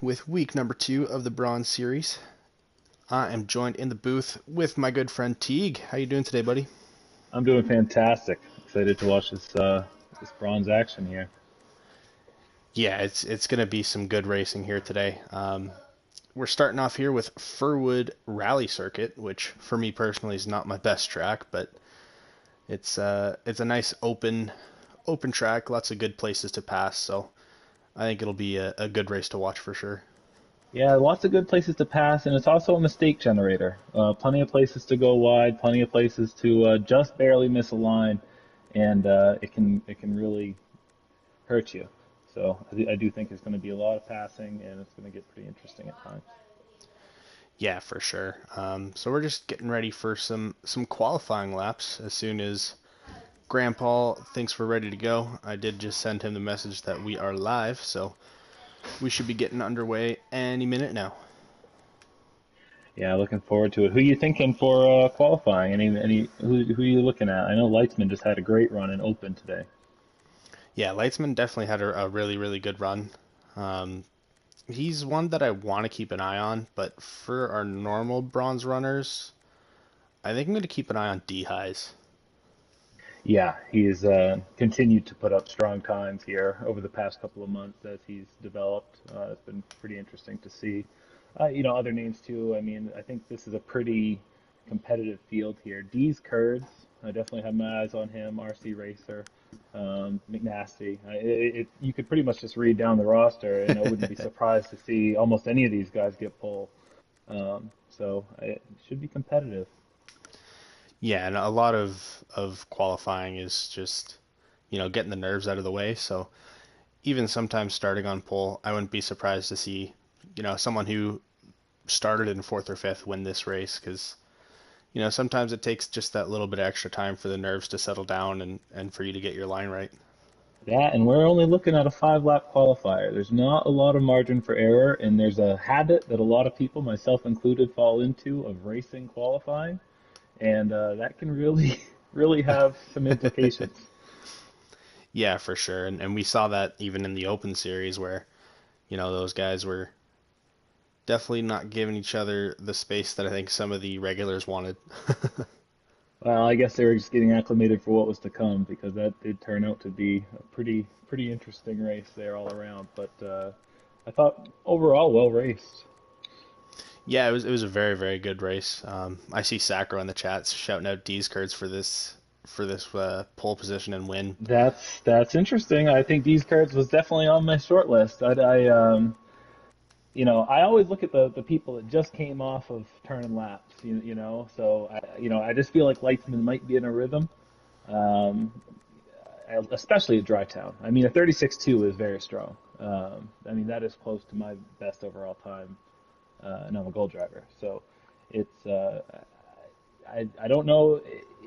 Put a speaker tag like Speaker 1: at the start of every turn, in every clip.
Speaker 1: with week number 2 of the Bronze Series. I am joined in the booth with my good friend Teague. How you doing today, buddy?
Speaker 2: I'm doing fantastic. Excited to watch this bronze action here.
Speaker 1: Yeah, it's gonna be some good racing here today. We're starting off here with Furwood Rally Circuit, which for me personally is not my best track, but it's a nice open track, lots of good places to pass. So I think it'll be a good race to watch for sure.
Speaker 2: Yeah, lots of good places to pass, and it's also a mistake generator. Plenty of places to go wide, plenty of places to just barely miss a line, and it can really hurt you. So I do think there's going to be a lot of passing, and it's going to get pretty interesting at times.
Speaker 1: Yeah, for sure. So we're just getting ready for some qualifying laps. As soon as Grandpa thinks we're ready to go, I did just send him the message that we are live, so we should be getting underway any minute now.
Speaker 2: Yeah, looking forward to it. Who you thinking for qualifying? Any who are you looking at? I know Leitzman just had a great run in Open today.
Speaker 1: Yeah, Leitzman definitely had a really good run. Um, he's one that I want to keep an eye on, but for our normal bronze runners, I think I'm going to keep an eye on D Highs.
Speaker 2: Yeah, he's continued to put up strong times here over the past couple of months as he's developed. It's been pretty interesting to see. Other names too. I mean, I think this is a pretty competitive field here. D's Kurds, I definitely have my eyes on him. RC Racer, McNasty. You could pretty much just read down the roster, and I wouldn't be surprised to see almost any of these guys get pole. So it should be competitive.
Speaker 1: Yeah, and a lot of qualifying is just getting the nerves out of the way. So even sometimes starting on pole, I wouldn't be surprised to see someone who started in fourth or fifth win this race because sometimes it takes just that little bit of extra time for the nerves to settle down and for you to get your line right.
Speaker 2: That, and we're only looking at a 5 lap qualifier. There's not a lot of margin for error, and there's a habit that a lot of people, myself included, fall into of racing qualifying, and that can really, really have some implications.
Speaker 1: Yeah, for sure. And we saw that even in the Open Series where those guys were definitely not giving each other the space that I think some of the regulars wanted.
Speaker 2: Well, I guess they were just getting acclimated for what was to come because that did turn out to be a pretty interesting race there all around. But I thought overall well raced.
Speaker 1: Yeah, it was a very good race. I see Sacro in the chats shouting out D's Kurtz for this pole position and win.
Speaker 2: That's interesting. I think these cards was definitely on my short list. I always look at the people that just came off of turning laps, so I just feel like Leitzman might be in a rhythm, um, especially at Dry Town. I mean, a 36.2 is very strong. I mean, that is close to my best overall time, and I'm a gold driver. So it's, I don't know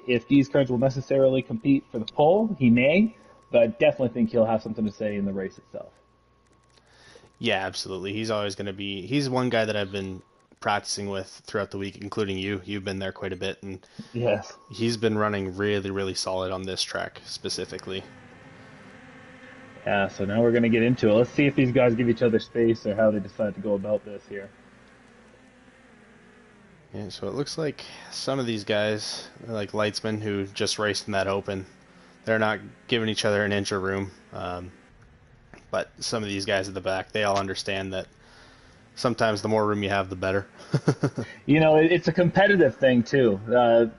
Speaker 2: if these cards will necessarily compete for the pole. He may, but I definitely think he'll have something to say in the race itself.
Speaker 1: Yeah, absolutely. He's always going to be. He's one guy that I've been practicing with throughout the week, including you. You've been there quite a bit, and
Speaker 2: Yes.
Speaker 1: he's been running really solid on this track specifically.
Speaker 2: Yeah, so now we're going to get into it. Let's see if these guys give each other space or how they decide to go about this here.
Speaker 1: Yeah, so it looks like some of these guys, like Leitzman, who just raced in that Open, they're not giving each other an inch of room. But some of these guys at the back, they all understand that sometimes the more room you have, the better.
Speaker 2: It's a competitive thing too.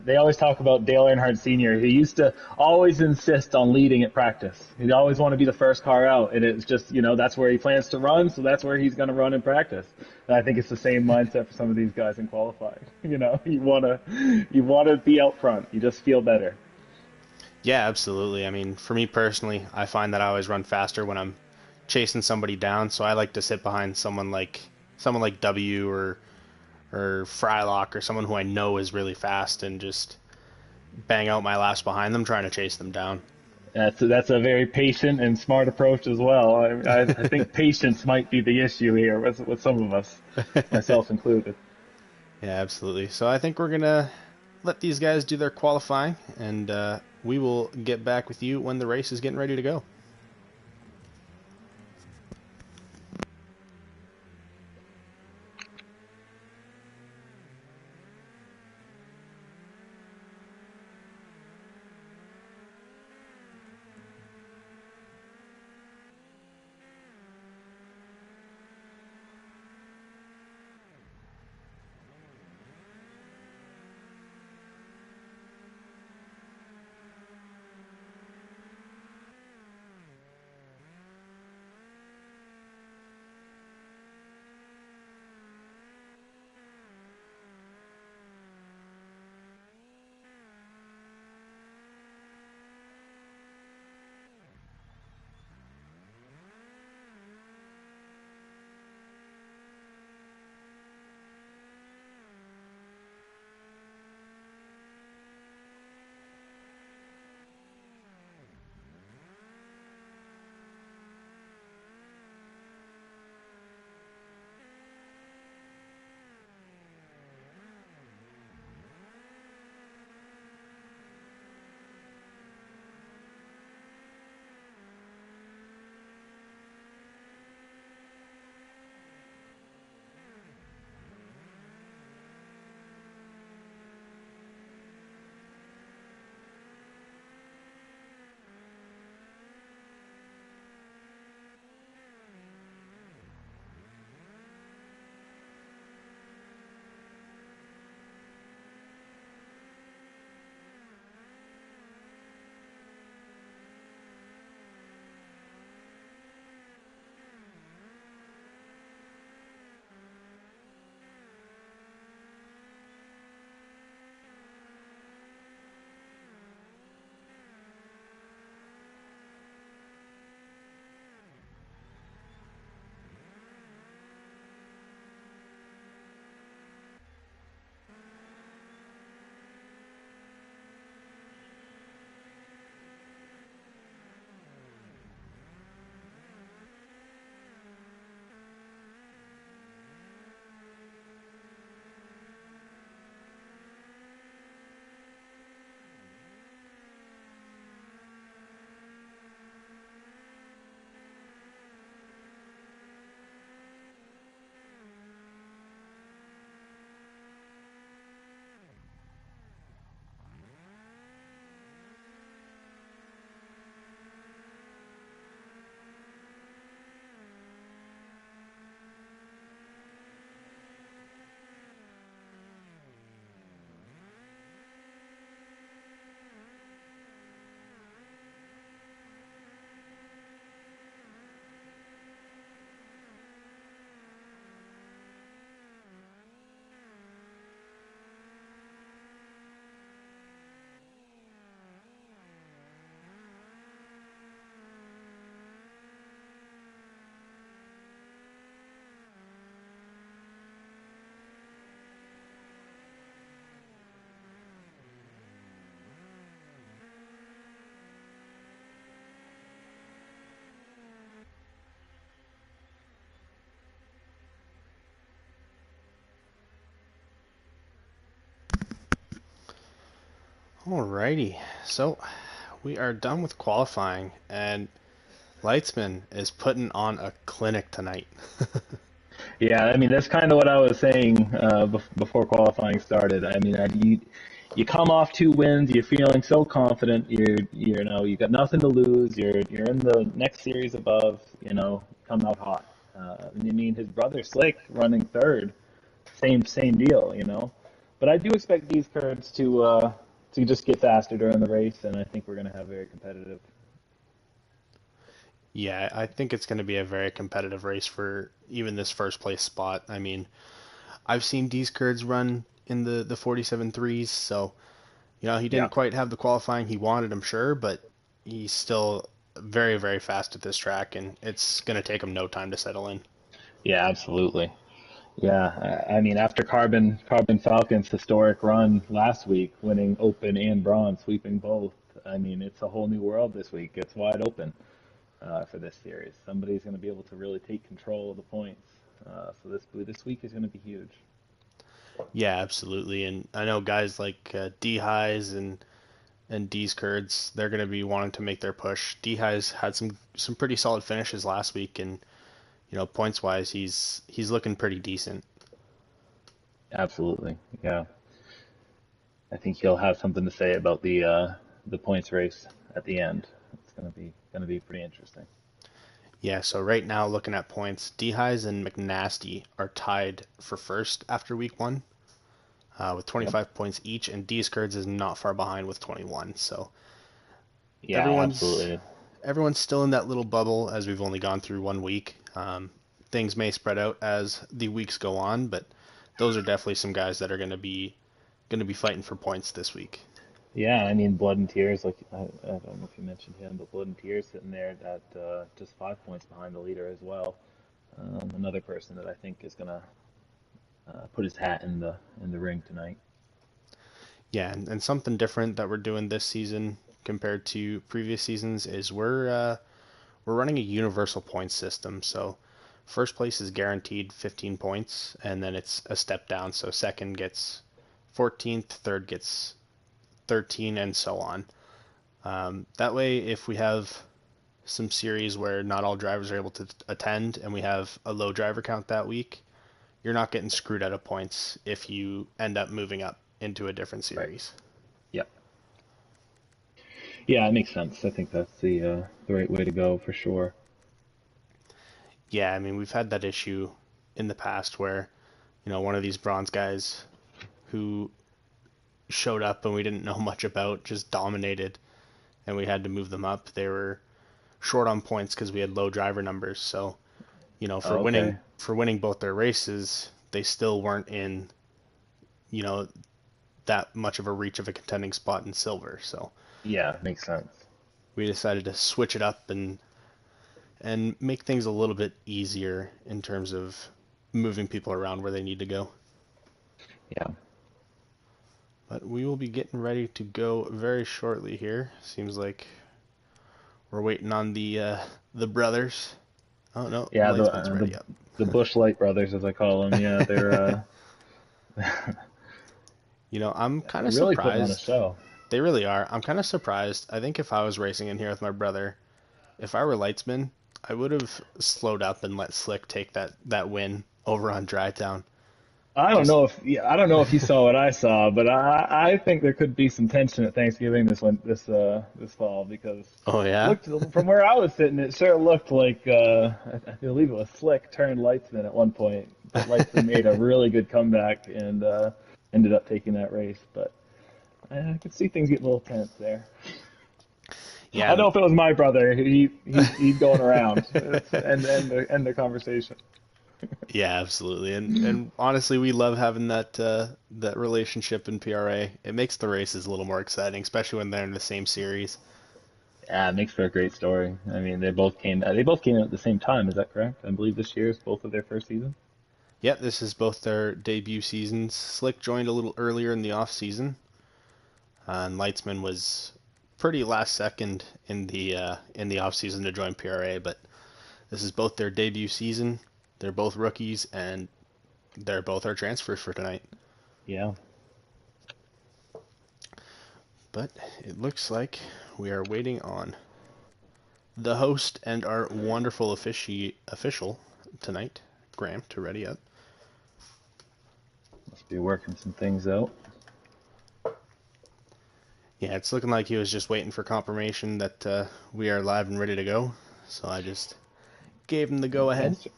Speaker 2: They always talk about Dale Earnhardt Sr. He used to always insist on leading at practice. He'd always want to be the first car out, and it's just, that's where he plans to run, so that's where he's going to run in practice. And I think it's the same mindset for some of these guys in qualifying. You want to be out front. You just feel better.
Speaker 1: Yeah, absolutely. I mean, for me personally, I find that I always run faster when I'm chasing somebody down, so I like to sit behind someone like W or Frylock or someone who I know is really fast and just bang out my laps behind them trying to chase them down.
Speaker 2: That's a very patient and smart approach as well. I think patience might be the issue here with some of us, myself included.
Speaker 1: Yeah, absolutely. So I think we're gonna let these guys do their qualifying, and we will get back with you when the race is getting ready to go. Alrighty, so we are done with qualifying, and Leitzman is putting on a clinic tonight.
Speaker 2: Yeah, I mean that's kind of what I was saying before qualifying started. I mean, you come off two wins, you're feeling so confident. You got nothing to lose. You're in the next series above. Come out hot. I mean, his brother Slick running third, same deal. But I do expect these Kurds to just get faster during the race, and I think we're going to have very competitive.
Speaker 1: Yeah, I think it's going to be a very competitive race for even this first place spot. I mean, I've seen D's Kurds run in the 47 threes, so he
Speaker 2: Yeah,
Speaker 1: didn't quite have the qualifying he wanted, I'm sure, but he's still very, very fast at this track, and it's going to take him no time to settle in.
Speaker 2: yeah, absolutely. Yeah, I mean, after Carbon Falcon's historic run last week, winning Open and Bronze, sweeping both, I mean, it's a whole new world this week. It's wide open for this series. Somebody's going to be able to really take control of the points. So this week is going to be huge.
Speaker 1: Yeah, absolutely. And I know guys like D Highs and D's Kurds, they're going to be wanting to make their push. D Highs had some pretty solid finishes last week, and points wise, he's looking pretty decent.
Speaker 2: Absolutely. Yeah, I think he'll have something to say about the points race at the end. It's going to be pretty interesting.
Speaker 1: Yeah, so right now looking at points, D Highs and McNasty are tied for first after week one with
Speaker 2: Yep.
Speaker 1: 25 points each, and D's Kurds is not far behind with 21. So
Speaker 2: Yeah,
Speaker 1: everyone's
Speaker 2: absolutely.
Speaker 1: everyone's still in that little bubble as we've only gone through 1 week. Things may spread out as the weeks go on, but those are definitely some guys that are going to be fighting for points this week.
Speaker 2: Yeah, I mean, Blood and Tears, like I don't know if you mentioned him, but Blood and Tears sitting there at just 5 points behind the leader as well. Another person that I think is gonna put his hat in the ring tonight.
Speaker 1: Yeah, and something different that we're doing this season compared to previous seasons is we're running a universal point system. So first place is guaranteed 15 points, and then it's a step down. So second gets 14th, third gets 13, and so on. That way, if we have some series where not all drivers are able to attend and we have a low driver count that week, you're not getting screwed out of points if you end up moving up into a different
Speaker 2: Right.
Speaker 1: series.
Speaker 2: Yep. Yeah, it makes sense. I think that's the right way to go for sure.
Speaker 1: Yeah, I mean, we've had that issue in the past where, one of these bronze guys who showed up and we didn't know much about just dominated and we had to move them up. They were short on points because we had low driver numbers. So, for
Speaker 2: Oh,
Speaker 1: winning
Speaker 2: okay.
Speaker 1: for winning both their races, they still weren't in, you know, that much of a reach of a contending spot in silver. So
Speaker 2: Yeah, makes sense.
Speaker 1: we decided to switch it up and make things a little bit easier in terms of moving people around where they need to go.
Speaker 2: Yeah.
Speaker 1: But we will be getting ready to go very shortly here. Seems like we're waiting on the brothers. Oh no,
Speaker 2: Yeah, the
Speaker 1: Lightsman's
Speaker 2: uh, the
Speaker 1: ready up.
Speaker 2: the Bush Light brothers, as I call them. Yeah, they're
Speaker 1: I'm kind of
Speaker 2: really putting on a
Speaker 1: surprised.
Speaker 2: show.
Speaker 1: They really are. I'm kind of surprised. I think if I was racing in here with my brother, if I were Lightsman, I would have slowed up and let Slick take that win over on Dry Town.
Speaker 2: I don't
Speaker 1: Just
Speaker 2: know if yeah, I don't know if you saw what I saw, but I think there could be some tension at Thanksgiving this fall because
Speaker 1: oh yeah,
Speaker 2: looked from where I was sitting, it sure looked like I believe it was Slick turned Lightsman at one point, but Lightsman made a really good comeback and ended up taking that race. But I could see things getting a little tense there. I
Speaker 1: yeah,
Speaker 2: know if it was my brother, he'd going around. End the conversation.
Speaker 1: yeah, absolutely. And honestly, we love having that relationship in PRA. It makes the races a little more exciting, especially when they're in the same series.
Speaker 2: Yeah, it makes for a great story. I mean, they both came out at the same time. Is that correct? I believe this year is both of their first season.
Speaker 1: Yep, this is both their debut seasons. Slick joined a little earlier in the off season, and Leitzman was pretty last second in the off season to join PRA. But this is both their debut season. They're both rookies, and they're both our transfers for tonight.
Speaker 2: Yeah.
Speaker 1: But it looks like we are waiting on the host and our wonderful official tonight, Graham, to ready up.
Speaker 2: Must be working some things out.
Speaker 1: Yeah, it's looking like he was just waiting for confirmation that we are live and ready to go. So I just gave him the go ahead.
Speaker 2: Yes.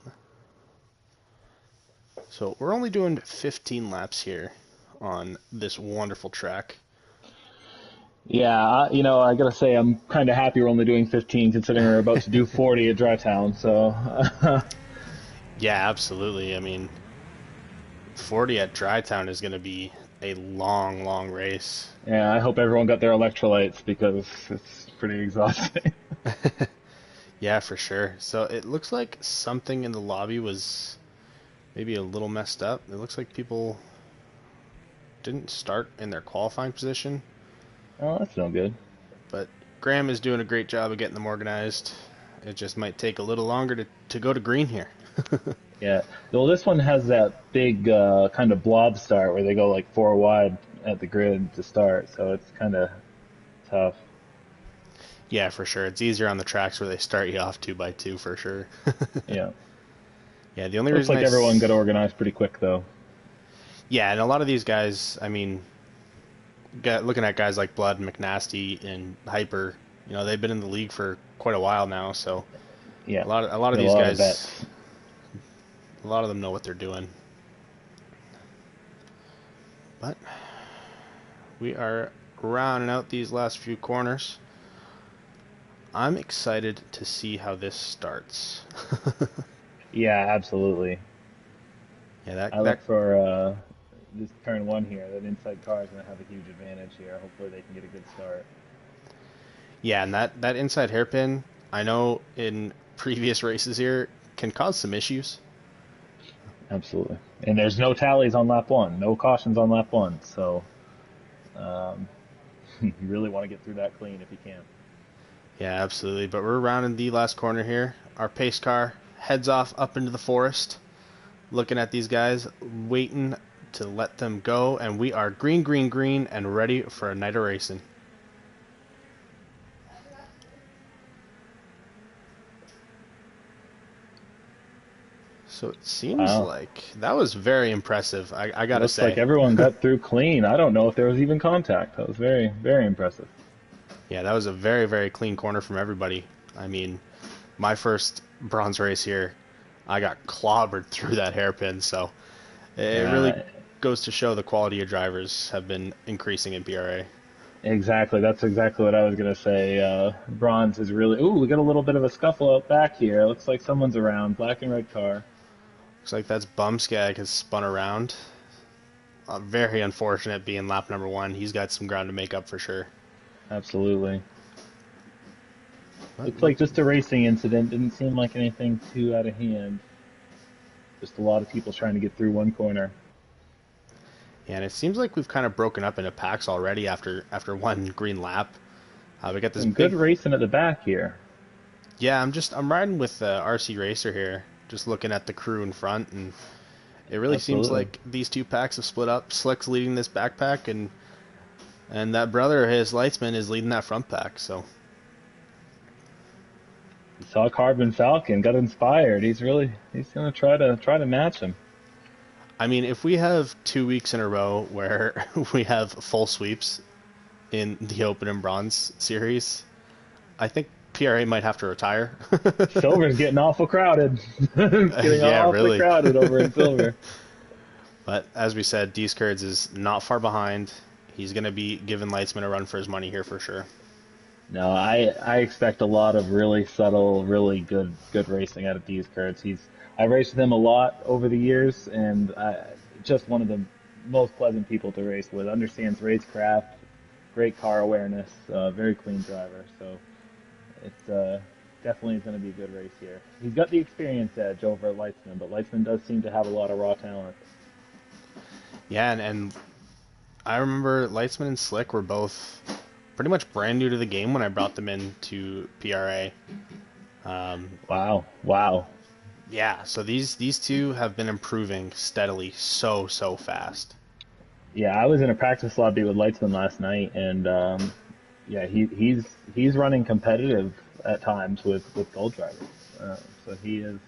Speaker 1: So we're only doing 15 laps here on this wonderful track.
Speaker 2: Yeah, I gotta say I'm kind of happy we're only doing 15, considering we're about to do 40 at Dry Town. So,
Speaker 1: Yeah, absolutely. I mean, 40 at Dry Town is going to be a long, long race.
Speaker 2: yeah, I hope everyone got their electrolytes because it's pretty exhausting.
Speaker 1: Yeah, for sure. So it looks like something in the lobby was maybe a little messed up. It looks like people didn't start in their qualifying position,
Speaker 2: Oh, that's no good.
Speaker 1: but Graham is doing a great job of getting them organized. It just might take a little longer to go to green here.
Speaker 2: Yeah. Well, this one has that big kind of blob start where they go like four wide at the grid to start, so it's kind of tough.
Speaker 1: Yeah, for sure. It's easier on the tracks where they start you off 2 by 2 for sure.
Speaker 2: Yeah.
Speaker 1: Yeah, the only
Speaker 2: Looks
Speaker 1: reason
Speaker 2: like everyone got organized pretty quick though.
Speaker 1: yeah, and a lot of these guys, I mean, looking at guys like Blood, McNasty, and Hyper, they've been in the league for quite a while now. So
Speaker 2: Yeah.
Speaker 1: a lot of
Speaker 2: Got a
Speaker 1: these
Speaker 2: lot of
Speaker 1: guys,
Speaker 2: bets.
Speaker 1: a lot of them know what they're doing. But we are rounding out these last few corners. I'm excited to see how this starts.
Speaker 2: Yeah, absolutely.
Speaker 1: Yeah,
Speaker 2: I look for this turn one here. That inside car is going to have a huge advantage here. Hopefully they can get a good start.
Speaker 1: yeah, and that inside hairpin, I know in previous races here can cause some issues.
Speaker 2: Absolutely. And there's no tallies on lap one, no cautions on lap one. So um, you really want to get through that clean if you can.
Speaker 1: Yeah, absolutely. But we're rounding the last corner here. Our pace car heads off up into the forest, looking at these guys, waiting to let them go, and we are green, green, green, and ready for a night of racing. So it seems
Speaker 2: Wow.
Speaker 1: like that was very impressive. I gotta
Speaker 2: Looks like
Speaker 1: say.
Speaker 2: everyone got through clean. I don't know if there was even contact. That was very, very impressive.
Speaker 1: Yeah, that was a very, very clean corner from everybody. I mean, my first bronze race here, I got clobbered through that hairpin, so it really
Speaker 2: Yeah,
Speaker 1: goes to show the quality of drivers have been increasing in PRA.
Speaker 2: exactly. That's exactly what I was gonna say. Bronze is really. Ooh, we got a little bit of a scuffle out back here. Looks like someone's around. Black and red car.
Speaker 1: Looks like that's Bumskag has spun around. Very unfortunate being lap number one. He's got some ground to make up for sure.
Speaker 2: Absolutely.
Speaker 1: But
Speaker 2: Looks like just a racing incident. Didn't seem like anything too out of hand. Just a lot of people trying to get through one corner.
Speaker 1: yeah, and it seems like we've kind of broken up into packs already after one green lap. We got this
Speaker 2: Some good
Speaker 1: big.
Speaker 2: racing at the back here.
Speaker 1: Yeah, I'm riding with RC Racer here, just looking at the crew in front, and it really seems
Speaker 2: Absolutely.
Speaker 1: like these two packs have split up. Slick's leading this backpack, and that brother, his Lightsman, is leading that front pack. So
Speaker 2: He saw Carbon Falcon, got inspired. He's gonna try to match him.
Speaker 1: I mean, if we have 2 weeks in a row where we have full sweeps in the Open and Bronze series, I think PRA might have to retire.
Speaker 2: Silver's getting awful crowded. It's getting
Speaker 1: Yeah,
Speaker 2: awfully
Speaker 1: really.
Speaker 2: crowded over in Silver.
Speaker 1: But as we said, D Skirds is not far behind. He's going to be giving Lightsman a run for his money here for sure.
Speaker 2: No, I expect a lot of really subtle, really good racing out of these cards. I raced with him a lot over the years, and just one of the most pleasant people to race with. Understands racecraft, great car awareness, very clean driver. So it's definitely going to be a good race here. He's got the experience edge over at Leitzman, but Leitzman does seem to have a lot of raw talent.
Speaker 1: Yeah, and I remember Lightsman and Slick were both pretty much brand new to the game when I brought them into PRA.
Speaker 2: Wow, wow.
Speaker 1: Yeah, so these two have been improving steadily so fast.
Speaker 2: Yeah, I was in a practice lobby with Leitzman last night, and yeah, he's running competitive at times with gold drivers. So he is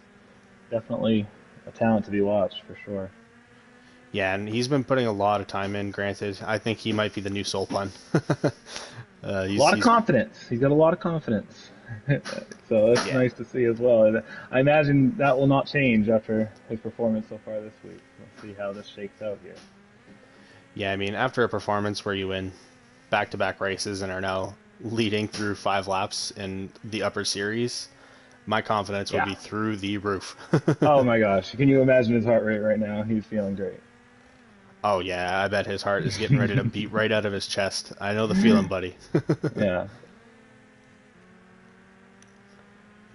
Speaker 2: definitely a talent to be watched for sure.
Speaker 1: Yeah, and he's been putting a lot of time in. Granted, I think he might be the new Soul Pun.
Speaker 2: A lot of
Speaker 1: He's
Speaker 2: confidence. He's got a lot of confidence. So it's
Speaker 1: yeah,
Speaker 2: nice to see as well. And I imagine that will not change after his performance so far this week. We'll see how this shakes out here.
Speaker 1: yeah. I mean, after a performance where you win back-to-back races and are now leading through 5 laps in the upper series, my confidence would
Speaker 2: Yeah.
Speaker 1: be through the roof.
Speaker 2: Oh my gosh. Can you imagine his heart rate right now? He's feeling great.
Speaker 1: Oh yeah, I bet his heart is getting ready to beat right out of his chest. I know the feeling, buddy.
Speaker 2: Yeah.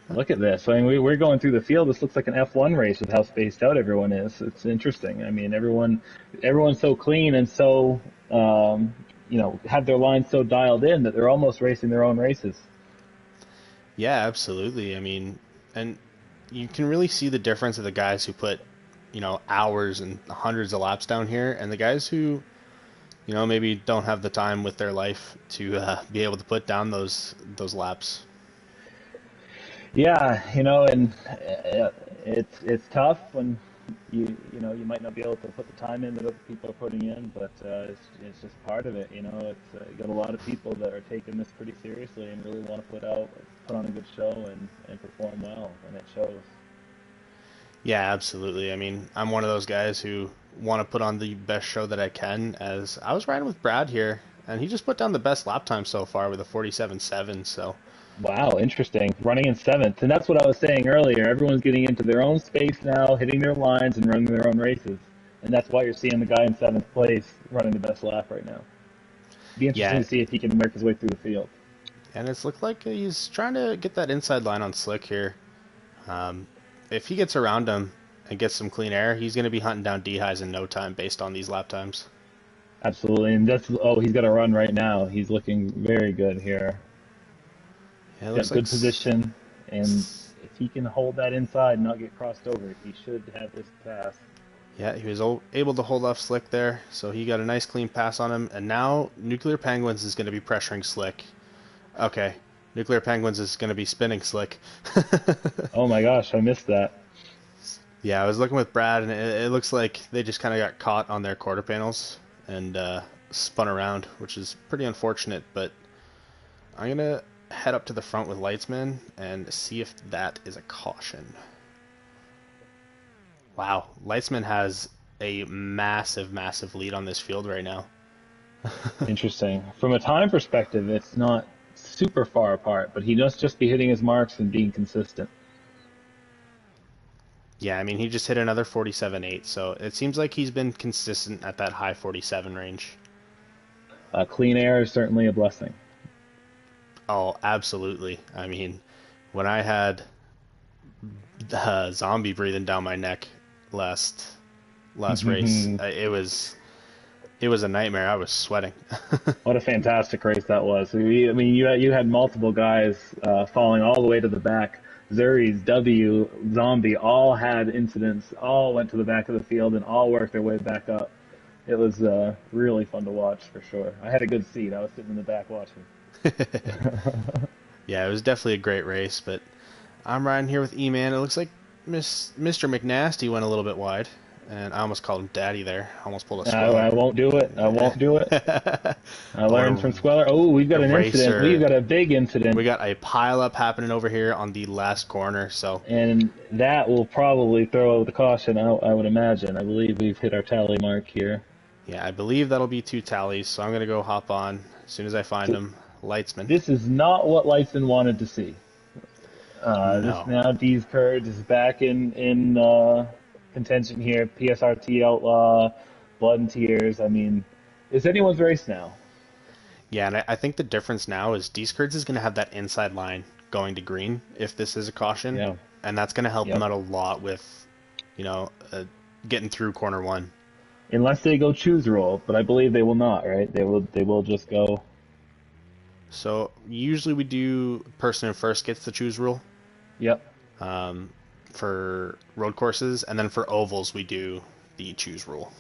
Speaker 2: Look at this. I mean, we're going through the field. This looks like an F1 race with how spaced out everyone is. It's interesting. I mean, everyone's so clean and so, have their lines so dialed in that they're almost racing their own races.
Speaker 1: Yeah, absolutely. I mean, and you can really see the difference of the guys who put, hours and hundreds of laps down here, and the guys who, maybe don't have the time with their life to be able to put down those laps.
Speaker 2: Yeah, and it's tough when you might not be able to put the time in that other people are putting in, but it's just part of it. You got a lot of people that are taking this pretty seriously and really want to put on a good show and perform well, and it shows.
Speaker 1: Yeah, absolutely. I mean, I'm one of those guys who want to put on the best show that I can. As I was riding with Brad here, and he just put down the best lap time so far with a 47.7. So
Speaker 2: Wow, interesting. Running in seventh, and that's what I was saying earlier. Everyone's getting into their own space now, hitting their lines and running their own races, and that's why you're seeing the guy in seventh place running the best lap right now. Be interesting
Speaker 1: yeah,
Speaker 2: to see if he can work his way through the field.
Speaker 1: and it's looked like he's trying to get that inside line on Slick here. Um, if he gets around him and gets some clean air, he's going to be hunting down D-highs in no time based on these lap times.
Speaker 2: Absolutely, and he's got a run right now. He's looking very good here.
Speaker 1: Yeah, it
Speaker 2: He's
Speaker 1: looks
Speaker 2: got
Speaker 1: like
Speaker 2: good position, and if he can hold that inside and not get crossed over, he should have this pass.
Speaker 1: yeah, he was able to hold off Slick there, so he got a nice clean pass on him. And now Nuclear Penguins is going to be pressuring Slick. Okay, Nuclear Penguins is going to be spinning Slick.
Speaker 2: Oh my gosh, I missed that.
Speaker 1: Yeah, I was looking with Brad, and it looks like they just kind of got caught on their quarter panels and spun around, which is pretty unfortunate. But I'm gonna head up to the front with Lightsman and see if that is a caution. Wow, Lightsman has a massive, massive lead on this field right now.
Speaker 2: Interesting. From a time perspective, it's not super far apart, but he must just be hitting his marks and being consistent.
Speaker 1: Yeah, I mean, he just hit another 47.8, so it seems like he's been consistent at that high 47 range.
Speaker 2: Clean air is certainly a blessing.
Speaker 1: Oh, absolutely. I mean, when I had zombie breathing down my neck last last race, it was a nightmare. I was sweating.
Speaker 2: What a fantastic race that was. I mean, you had multiple guys falling all the way to the back. Zuri's, W, Zombie all had incidents, all went to the back of the field, and all worked their way back up. It was really fun to watch for sure. I had a good seat. I was sitting in the back watching.
Speaker 1: Yeah, it was definitely a great race, but I'm riding here with E-Man. It looks like Mr. McNasty went a little bit wide, and I almost called him Daddy there. I almost pulled a
Speaker 2: I
Speaker 1: Squeller.
Speaker 2: won't do it. I won't do it. I learned
Speaker 1: Or
Speaker 2: from Squeller. Oh, we've got an incident. We've
Speaker 1: Eraser.
Speaker 2: got a big incident.
Speaker 1: We got a pile up happening over here on the last corner, so
Speaker 2: And that will probably throw the caution out, I would imagine. I believe we've hit our tally mark here.
Speaker 1: yeah, I believe that'll be 2 tallies, so I'm gonna go hop on as soon as I find
Speaker 2: So
Speaker 1: him. Lightsman.
Speaker 2: this is not what Lyson wanted to see. This
Speaker 1: No.
Speaker 2: now D's Kurd is back in contention here. PSRT Outlaw, Blood and Tears. I mean, it's anyone's race now.
Speaker 1: Yeah, and I think the difference now is Deeskurds is gonna have that inside line going to green if this is a caution,
Speaker 2: Yeah.
Speaker 1: and that's gonna help him
Speaker 2: Yep.
Speaker 1: out a lot with, you know, uh, getting through corner one.
Speaker 2: Unless they go choose roll, but I believe they will not. Right? They will just go.
Speaker 1: So usually we do person in first gets the choose rule
Speaker 2: Yep.
Speaker 1: um, for road courses, and then for ovals we do the choose rule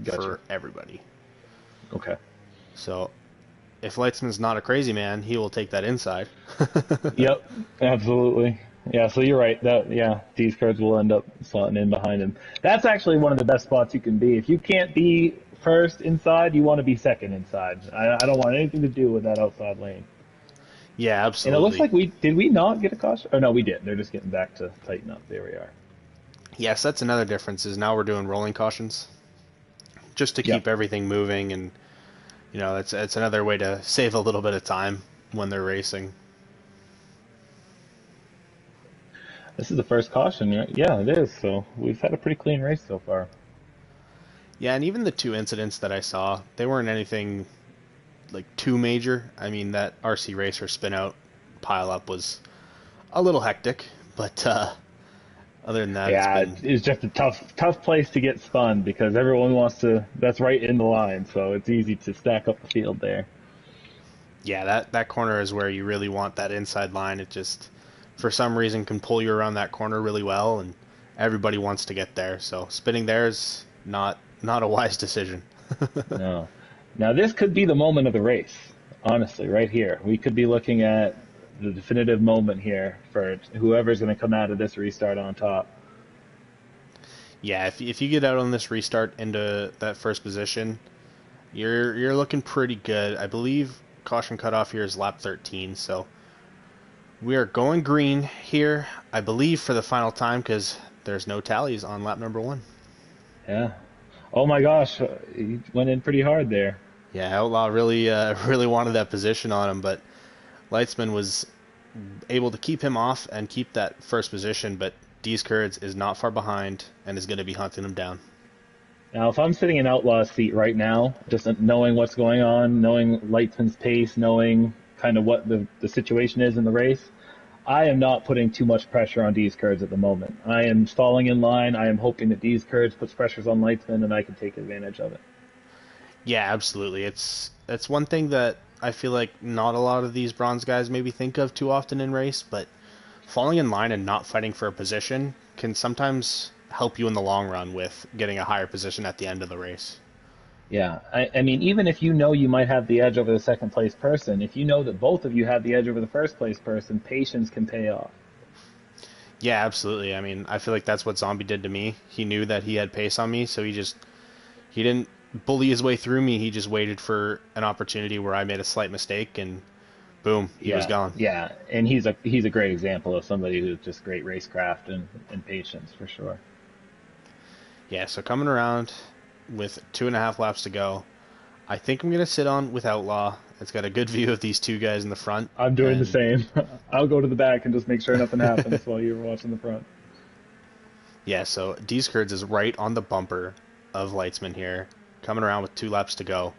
Speaker 2: Gotcha.
Speaker 1: for everybody.
Speaker 2: Okay.
Speaker 1: So if Leitzman's not a crazy man, he will take that inside.
Speaker 2: Yep, absolutely. Yeah, so you're right. That yeah, these cards will end up slotting in behind him. That's actually one of the best spots you can be. If you can't be first inside, you want to be second inside. I don't want anything to do with that outside lane.
Speaker 1: Yeah,
Speaker 2: And it looks
Speaker 1: absolutely.
Speaker 2: like we not get a caution? Oh no, we did. They're just getting back to tighten up. There we are.
Speaker 1: Yes, that's another difference is now we're doing rolling cautions just to keep
Speaker 2: Yep.
Speaker 1: everything moving, and it's another way to save a little bit of time when they're racing.
Speaker 2: This is the first caution, right? Yeah, it is. So we've had a pretty clean race so far.
Speaker 1: Yeah, and even the two incidents that I saw, they weren't anything like too major. I mean, that RC racer spin out pile up was a little hectic, but other than that, it's
Speaker 2: Yeah,
Speaker 1: been
Speaker 2: it's just a tough place to get spun because everyone wants to. That's right in the line, so it's easy to stack up the field there.
Speaker 1: yeah, that corner is where you really want that inside line. It just for some reason can pull you around that corner really well, and everybody wants to get there. So spinning there is not a wise decision.
Speaker 2: No. Now this could be the moment of the race. Honestly, right here, we could be looking at the definitive moment here for whoever's going to come out of this restart on top.
Speaker 1: Yeah, if you get out on this restart into that first position, you're looking pretty good. I believe caution cutoff here is lap 13, so we are going green here, I believe, for the final time because there's no tallies on lap number one.
Speaker 2: Yeah. Oh my gosh, he went in pretty hard there.
Speaker 1: Yeah, Outlaw really really wanted that position on him, but Leitzman was able to keep him off and keep that first position, but Dees Kurds is not far behind and is going to be hunting him down.
Speaker 2: Now, if I'm sitting in Outlaw's seat right now, just knowing what's going on, knowing Lightsman's pace, knowing kind of what the situation is in the race, I am not putting too much pressure on D's Kurds at the moment. I am stalling in line. I am hoping that D's Kurds puts pressures on Lightsman and I can take advantage of it.
Speaker 1: Yeah, absolutely. It's one thing that I feel like not a lot of these bronze guys maybe think of too often in race, but falling in line and not fighting for a position can sometimes help you in the long run with getting a higher position at the end of the race.
Speaker 2: Yeah, I mean, even if you know you might have the edge over the second place person, if you know that both of you have the edge over the first place person, patience can pay off.
Speaker 1: Yeah, absolutely. I mean, I feel like that's what Zombie did to me. He knew that he had pace on me, so he didn't bully his way through me. He just waited for an opportunity where I made a slight mistake and boom, he was
Speaker 2: Yeah,
Speaker 1: gone.
Speaker 2: yeah, and he's a great example of somebody who's just great racecraft and patience for sure.
Speaker 1: Yeah, so coming around with 2.5 laps to go, I think I'm gonna sit on with Outlaw. It's got a good view of these two guys in the front,
Speaker 2: I'm doing the
Speaker 1: and
Speaker 2: same. I'll go to the back and just make sure nothing happens while you're watching the front.
Speaker 1: yeah, so Dees Kurds is right on the bumper of Leitzman here, coming around with 2 laps to go.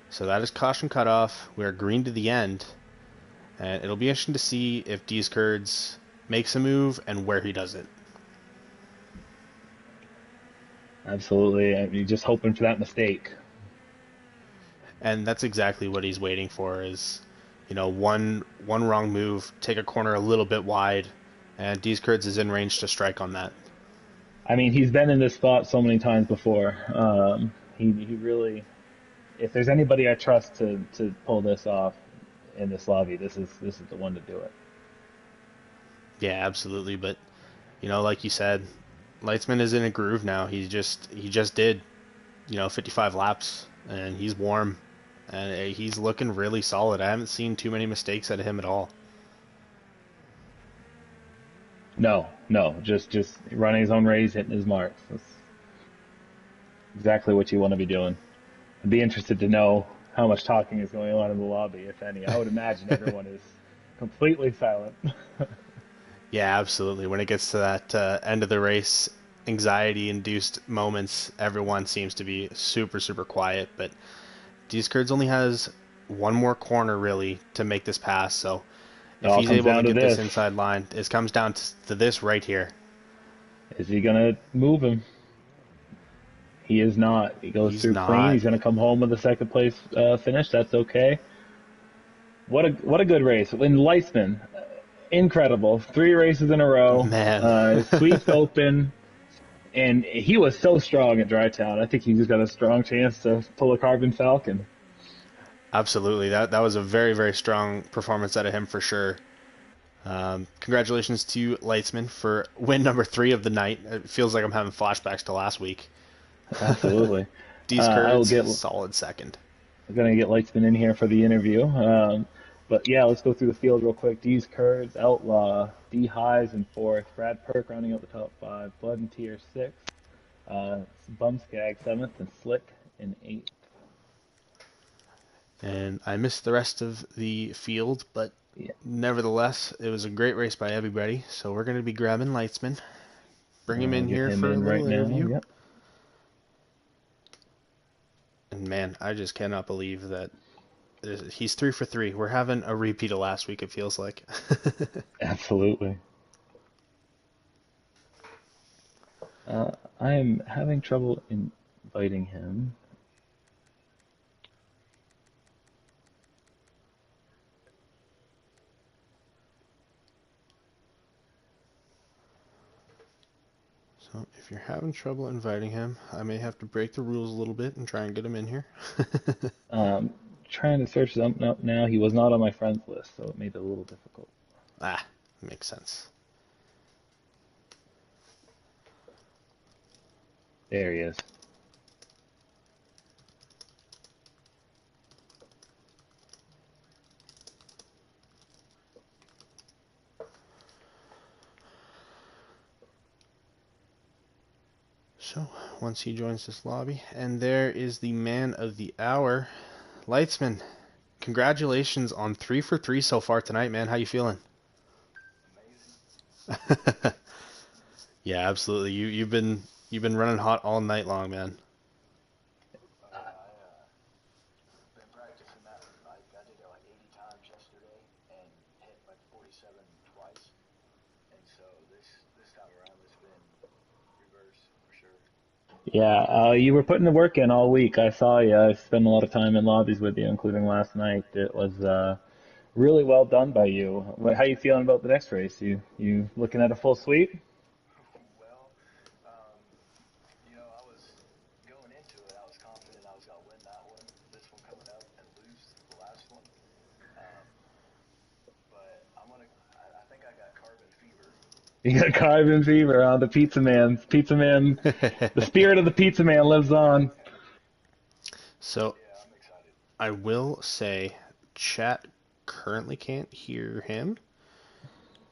Speaker 1: So that is caution cutoff. We're green to the end, and it'll be interesting to see if Dees Kurds makes a move and where he does it.
Speaker 2: Absolutely, I mean, just hoping for that mistake.
Speaker 1: And that's exactly what he's waiting for is, one wrong move, take a corner a little bit wide, and Dees Kurds is in range to strike on that.
Speaker 2: I mean, he's been in this spot so many times before. He really, if there's anybody I trust to pull this off in this lobby, this is the one to do it.
Speaker 1: Yeah, absolutely. But like you said, Leitzman is in a groove now. He just did 55 laps, and he's warm, and he's looking really solid. I haven't seen too many mistakes out of him at all.
Speaker 2: No, no, just running his own race, hitting his marks. That's exactly what you want to be doing. I'd be interested to know how much talking is going on in the lobby, if any. I would imagine everyone is completely silent.
Speaker 1: Yeah, absolutely. When it gets to that end of the race, anxiety-induced moments, everyone seems to be super, super quiet. But Dees Kurds only has one more corner really to make this pass. So
Speaker 2: It
Speaker 1: if
Speaker 2: all
Speaker 1: he's
Speaker 2: comes
Speaker 1: able to
Speaker 2: down to
Speaker 1: get this
Speaker 2: this.
Speaker 1: inside line, it comes down to this right here.
Speaker 2: Is he going to move him? He is not. He goes
Speaker 1: He's
Speaker 2: through clean.
Speaker 1: not.
Speaker 2: He's going to come home with a second place finish. That's okay. What a good race. When Leisman, incredible. 3 races in a row.
Speaker 1: Man.
Speaker 2: Sweeps open. And he was so strong at Dry Town. I think he's got a strong chance to pull a Carbon Falcon.
Speaker 1: Absolutely, that was a very very strong performance out of him for sure. Congratulations to Leitzman for win number three of the night. It feels like I'm having flashbacks to last week.
Speaker 2: Absolutely.
Speaker 1: D's
Speaker 2: I will
Speaker 1: Kurds,
Speaker 2: get.
Speaker 1: solid second.
Speaker 2: I'm gonna get Leitzman in here for the interview. But yeah, let's go through the field real quick. D's Kurds, Outlaw, D Highs in fourth, Brad Perk rounding out the top five, Blood and Tier sixth, Bumskag seventh, and Slick in eighth.
Speaker 1: And I missed the rest of the field, but
Speaker 2: Yeah,
Speaker 1: nevertheless, it was a great race by everybody. So we're going to be grabbing Leitzman, bring him
Speaker 2: I'll
Speaker 1: in
Speaker 2: get
Speaker 1: here
Speaker 2: him
Speaker 1: for a
Speaker 2: in right
Speaker 1: little
Speaker 2: now.
Speaker 1: interview.
Speaker 2: Yep.
Speaker 1: And man, I just cannot believe that he's 3 for 3. We're having a repeat of last week, it feels like.
Speaker 2: Absolutely. Uh, I am having trouble inviting him.
Speaker 1: So if you're having trouble inviting him, I may have to break the rules a little bit and try and get him in here.
Speaker 2: Um, Trying to search something up now. He was not on my friends list, so it made it a little difficult.
Speaker 1: Ah, makes sense.
Speaker 2: There he is.
Speaker 1: So once he joins this lobby, and there is the man of the hour, Leitzman. Congratulations on 3 for 3 so far tonight, man. How you feeling? Yeah, absolutely. You've been running hot all night long, man.
Speaker 2: Yeah, you were putting the work in all week. I saw you. I spent a lot of time in lobbies with you, including last night. It was really well done by you. How you feeling about the next race? You looking at a full sweep? You got carbon fever on the pizza man. Pizza man, the spirit of the pizza man lives on.
Speaker 1: So I will say, chat currently can't hear him.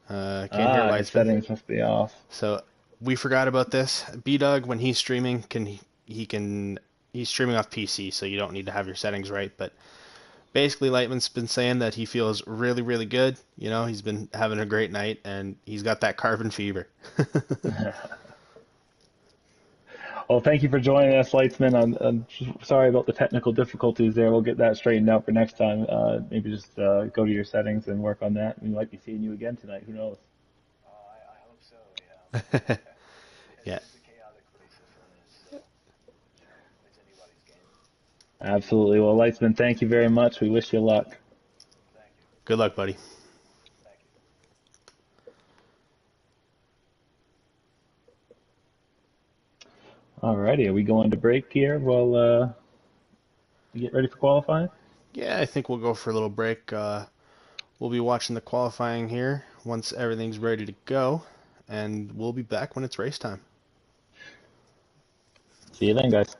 Speaker 1: Can't hear
Speaker 2: His
Speaker 1: Leitzman.
Speaker 2: settings must be off.
Speaker 1: So we forgot about this. B Dog, when he's streaming, he's streaming off PC, so you don't need to have your settings right. But basically, Lightman's been saying that he feels really, really good. He's been having a great night, and he's got that carbon fever.
Speaker 2: Well, thank you for joining us, Lightsman. I'm sorry about the technical difficulties there. We'll get that straightened out for next time. Maybe just go to your settings and work on that. We might be seeing you again tonight. Who knows?
Speaker 1: Yeah.
Speaker 2: Absolutely. Well, Lightsman, thank you very much. We wish you luck.
Speaker 1: Good luck, buddy.
Speaker 2: Alrighty, are we going to break here? Well, we get ready for qualifying.
Speaker 1: Yeah, I think we'll go for a little break. We'll be watching the qualifying here once everything's ready to go, and we'll be back when it's race time.
Speaker 2: See you then, guys.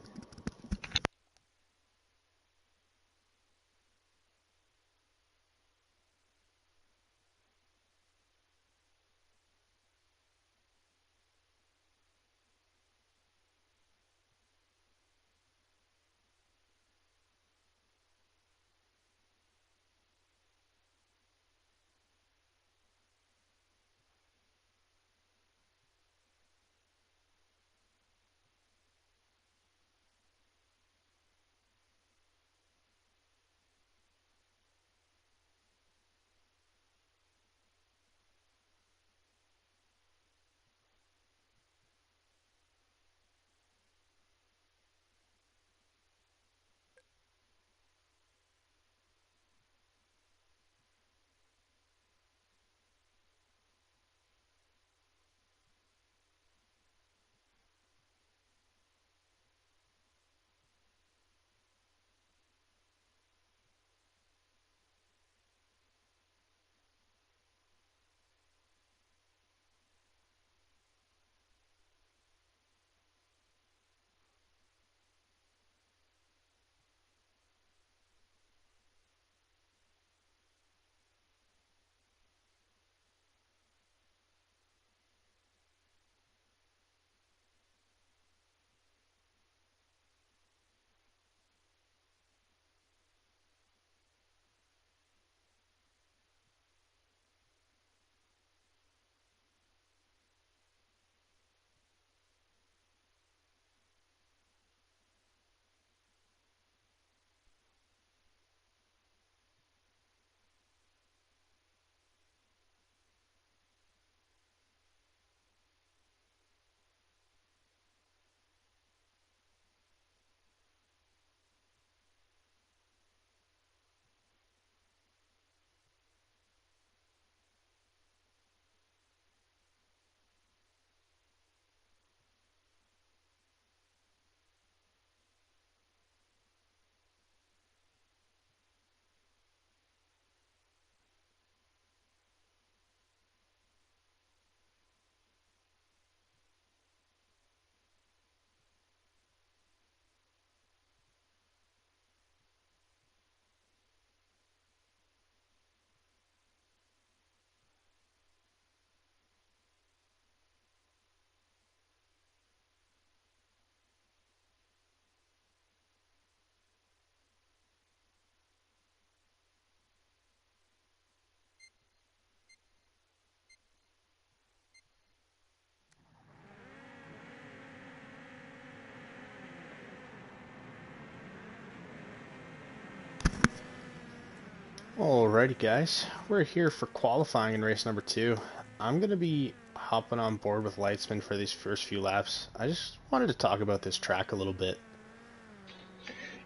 Speaker 1: Alrighty, guys. We're here for qualifying in race number two. I'm going to be hopping on board with Lightsman for these first few laps. I just wanted to talk about this track a little bit.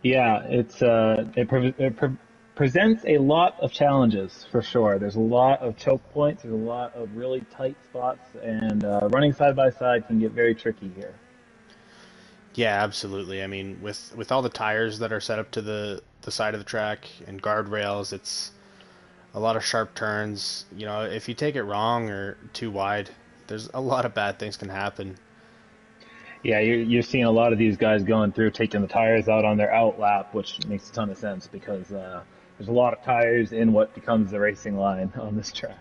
Speaker 2: Yeah, it presents a lot of challenges for sure. There's a lot of choke points. There's a lot of really tight spots, and running side by side can get very tricky here.
Speaker 1: Yeah, absolutely. I mean, with all the tires that are set up to the side of the track and guardrails, it's a lot of sharp turns. You know, if you take it wrong or too wide, there's a lot of bad things can happen.
Speaker 2: Yeah, you're seeing a lot of these guys going through, taking the tires out on their out lap, which makes a ton of sense because there's a lot of tires in what becomes the racing line on this track.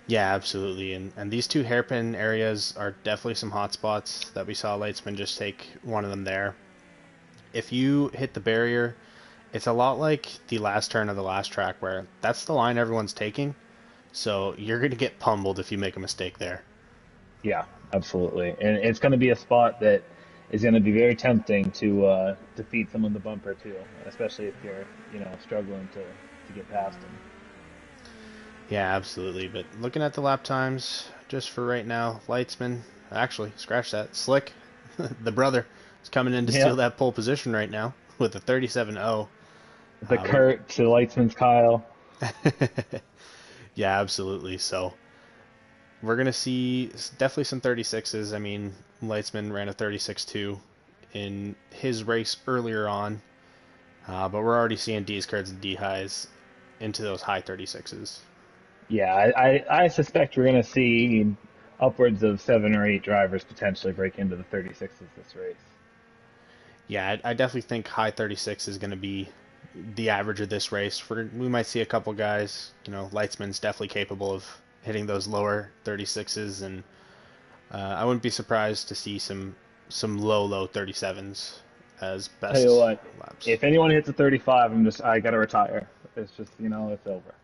Speaker 1: Yeah, absolutely. And these two hairpin areas are definitely some hot spots that we saw Lightsman just take one of them there. If you hit the barrier, it's a lot like the last turn of the last track where that's the line everyone's taking. So you're going to get pummeled if you make a mistake there.
Speaker 2: Yeah, absolutely. And it's going to be a spot that is going to be very tempting to feed someone the bumper too, especially if you're struggling to get past them.
Speaker 1: Yeah, absolutely. But looking at the lap times, just for right now, Lightsman, actually, scratch that. Slick, the brother, is coming in to steal
Speaker 2: Yep.
Speaker 1: that pole position right now with a 37.0.
Speaker 2: The
Speaker 1: We
Speaker 2: Kurt to Leitzman's Kyle.
Speaker 1: Yeah, absolutely. So we're gonna see definitely some 36s. I mean, Leitzman ran a 36.2 in his race earlier on, but we're already seeing D's cards and D highs into those high 36s.
Speaker 2: Yeah, I suspect we're going to see upwards of 7 or 8 drivers potentially break into the 36s this race.
Speaker 1: Yeah, I definitely think high 36 is going to be the average of this race. We might see a couple guys. You know, Leitzman's definitely capable of hitting those lower 36s, and I wouldn't be surprised to see some low 37s as
Speaker 2: Tell you
Speaker 1: best
Speaker 2: what,
Speaker 1: laps.
Speaker 2: if anyone hits a 35, I got to retire. It's just, it's over.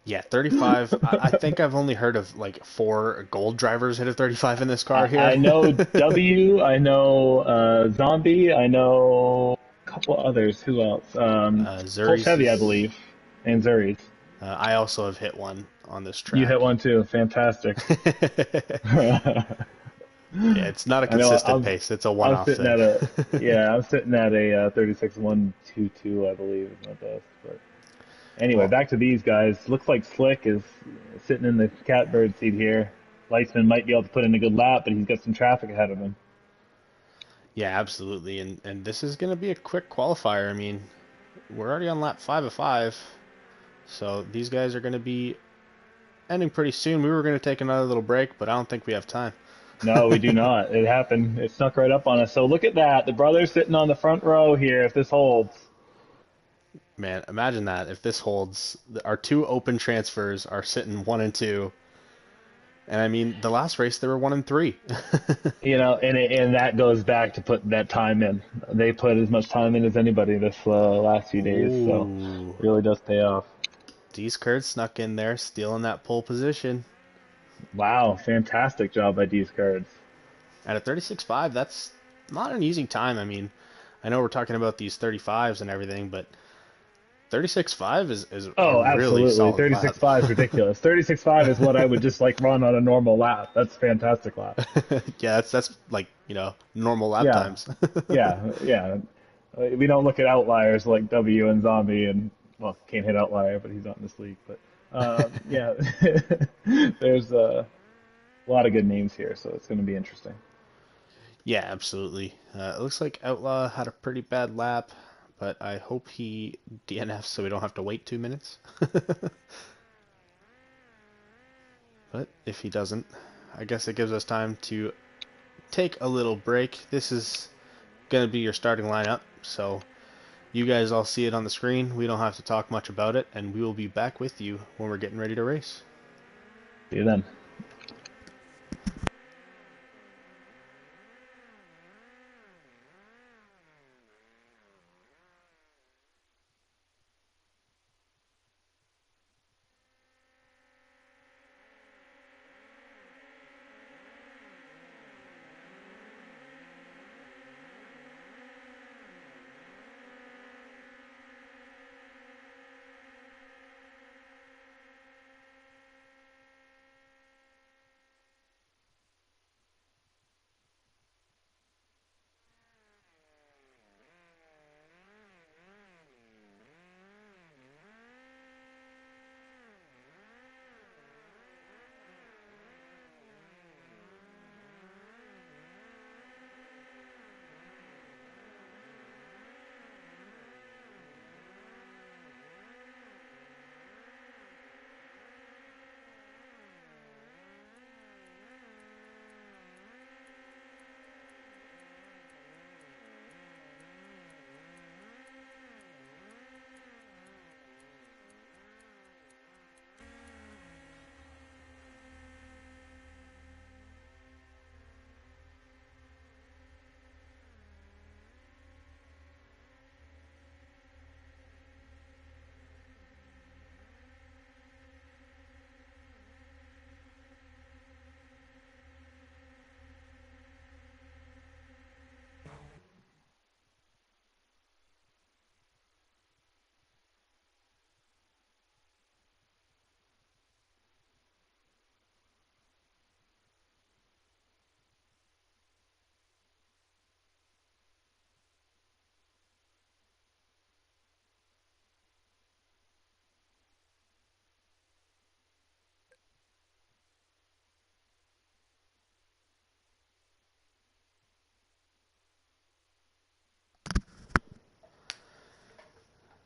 Speaker 1: Yeah, 35. I think I've only heard of like four gold drivers hit a 35 in this car
Speaker 2: I
Speaker 1: here.
Speaker 2: know W, I know Zombie, I know a couple others. Who else? Full
Speaker 1: Zuri's
Speaker 2: Chevy, I
Speaker 1: is.
Speaker 2: believe, and Zuri's.
Speaker 1: I also have hit one on this
Speaker 2: You hit
Speaker 1: track.
Speaker 2: one too. Fantastic.
Speaker 1: Yeah,
Speaker 2: I
Speaker 1: it's not a
Speaker 2: know.
Speaker 1: consistent pace. It's a
Speaker 2: I'm
Speaker 1: one-off
Speaker 2: sitting
Speaker 1: thing.
Speaker 2: at a yeah. I'm sitting at a 36.122, I believe, is my best. But anyway,
Speaker 1: Well,
Speaker 2: back to these guys. Looks like Slick is sitting in the catbird seat here. Leitzman might be able to put in a good lap, but he's got some traffic ahead of him.
Speaker 1: yeah, absolutely. And this is going to be a quick qualifier. I mean, we're already on lap 5 of 5, so these guys are going to be ending pretty soon. We were going to take another little break, but I don't think we have time.
Speaker 2: No, we do not. It happened. It snuck right up on us. So look at that. The brother's sitting on the front row here. If this holds,
Speaker 1: Man, imagine that if this holds. Our two open transfers are sitting 1 and 2, and I mean the last race they were 1 and 3.
Speaker 2: and that goes back to putting that time in. They put as much time in as anybody this last few days, so
Speaker 1: Ooh,
Speaker 2: it really does pay off.
Speaker 1: D's Kurt snuck in there, stealing that pole position
Speaker 2: Wow, fantastic job by D's Cards.
Speaker 1: at a 36.5. That's not an easy time. I mean, I know we're talking about these 35s and everything, but 36.5 is a
Speaker 2: Oh,
Speaker 1: really
Speaker 2: absolutely.
Speaker 1: solid lap.
Speaker 2: 36.5 is ridiculous. 36.5 is what I would just like run on a normal lap. That's a fantastic lap.
Speaker 1: Yeah, that's like normal lap
Speaker 2: Yeah,
Speaker 1: times.
Speaker 2: yeah. We don't look at outliers like W and Zombie and well, can't hit outlier, but he's not in this league. But yeah, there's a lot of good names here, so it's going to be interesting.
Speaker 1: Yeah, absolutely. It looks like Outlaw had a pretty bad lap, but I hope he DNFs so we don't have to wait 2 minutes. But if he doesn't, I guess it gives us time to take a little break. This is going to be your starting lineup, so you guys all see it on the screen. We don't have to talk much about it, and we will be back with you when we're getting ready to race.
Speaker 2: See you then.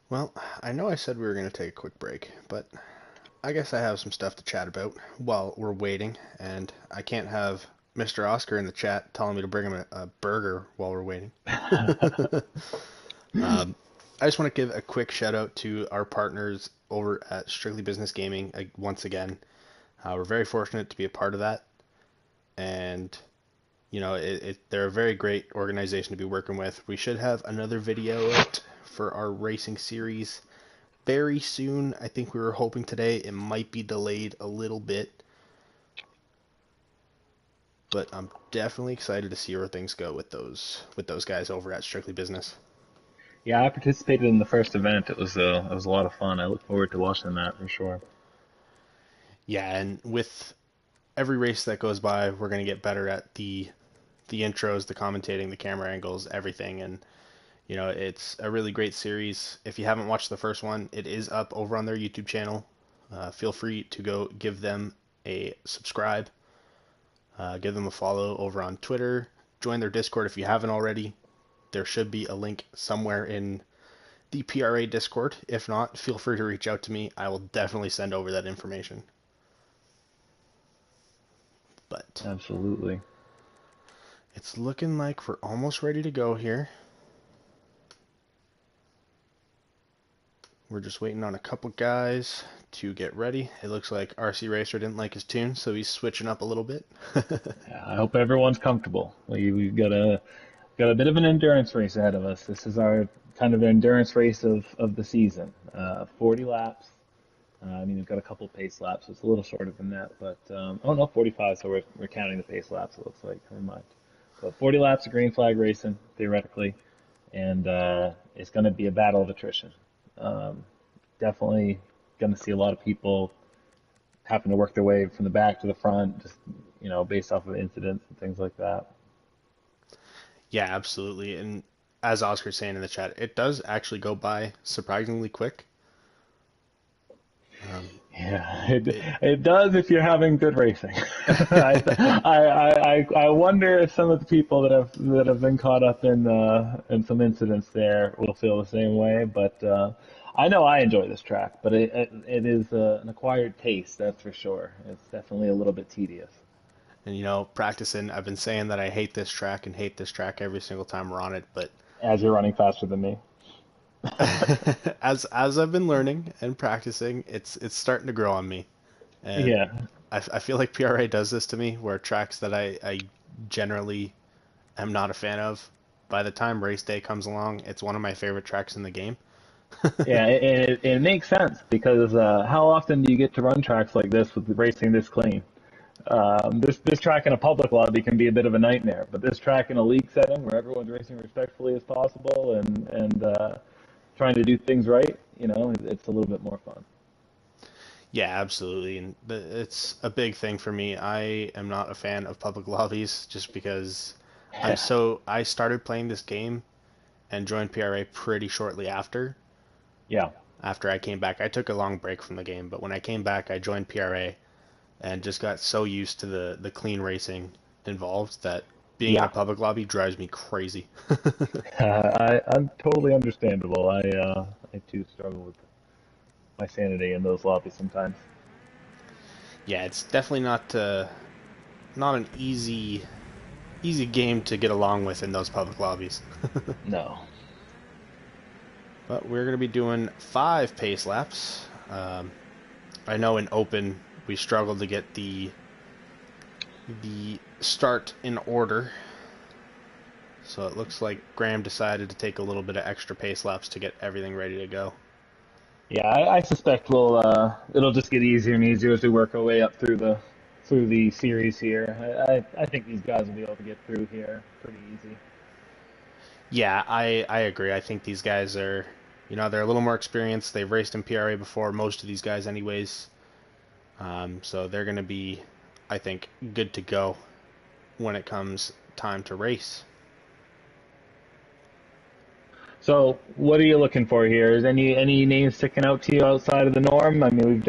Speaker 1: Well, I know I said we were going to take a quick break, but I guess I have some stuff to chat about while we're waiting, and I can't have Mr. Oscar in the chat telling me to bring him a burger while we're waiting. um, I just want to give a quick shout out to our partners over at Strictly Business Gaming once again. We're very fortunate to be a part of that, and they're a very great organization to be working with. We should have another video out for our racing series very soon. I think we were hoping today. It might be delayed a little bit, but I'm definitely excited to see where things go with those guys over at Strictly Business.
Speaker 2: Yeah, I participated in the first event. It was a lot of fun. I look forward to watching that for sure.
Speaker 1: Yeah, and with every race that goes by, we're going to get better at the intros, the commentating, the camera angles, everything. And it's a really great series. If you haven't watched the first one, it is up over on their YouTube channel. Feel free to go give them a subscribe, give them a follow over on Twitter, join their Discord if you haven't already. There should be a link somewhere in the PRA Discord. If not, feel free to reach out to me. I will definitely send over that information. But
Speaker 2: Absolutely.
Speaker 1: it's looking like we're almost ready to go here. We're just waiting on a couple guys to get ready. It looks like RC Racer didn't like his tune, so he's switching up a little bit.
Speaker 2: Yeah, I hope everyone's comfortable. We've got a bit of an endurance race ahead of us. This is our kind of endurance race of the season. 40 laps. I mean, we've got a couple pace laps. So it's a little shorter than that, but oh no, 45. So we're counting the pace laps. It looks like. Never mind. But 40 laps of green flag racing theoretically, and it's going to be a battle of attrition. Um, Definitely going to see a lot of people having to work their way from the back to the front, just based off of incidents and things like that.
Speaker 1: Yeah, absolutely. And as Oscar's saying in the chat, it does actually go by surprisingly quick. Um,
Speaker 2: Yeah,
Speaker 1: it,
Speaker 2: it does if you're having good racing. I wonder if some of the people that have been caught up in some incidents there will feel the same way. But I know I enjoy this track, but it is an acquired taste, that's for sure. It's definitely a little bit tedious.
Speaker 1: and practicing, I've been saying that I hate this track and hate this track every single time we're on it, but
Speaker 2: As you're running faster than me.
Speaker 1: as I've been learning and practicing, it's starting to grow on me. And
Speaker 2: Yeah,
Speaker 1: I feel like PRA does this to me, where tracks that I generally am not a fan of, by the time race day comes along, it's one of my favorite tracks in the game.
Speaker 2: yeah, it makes sense because how often do you get to run tracks like this with racing this clean? This track in a public lobby can be a bit of a nightmare, but this track in a league setting where everyone's racing respectfully as possible and trying to do things right, it's a little bit more fun.
Speaker 1: Yeah, absolutely. And it's a big thing for me. I am not a fan of public lobbies just because I started playing this game and joined PRA pretty shortly
Speaker 2: Yeah,
Speaker 1: after I came back. I took a long break from the game, but when I came back, I joined PRA and just got so used to the clean racing involved that being in a
Speaker 2: yeah.
Speaker 1: public lobby drives me crazy.
Speaker 2: I'm totally understandable. I too struggle with my sanity in those lobbies sometimes.
Speaker 1: Yeah, it's definitely not an easy game to get along with in those public lobbies.
Speaker 2: No.
Speaker 1: But we're going to be doing 5 pace laps. I know in open we struggled to get the start in order, so it looks like Graham decided to take a little bit of extra pace laps to get everything ready to go.
Speaker 2: Yeah, I suspect it'll just get easier and easier as we work our way up through the series here. I think these guys will be able to get through here pretty easy.
Speaker 1: Yeah, I agree. I think these guys are, they're a little more experienced. They've raced in PRA before, most of these guys, anyways. So they're going to be, I think, good to go when it comes time to race.
Speaker 2: So, what are you looking for here? Is any names sticking out to you outside of the norm? I mean,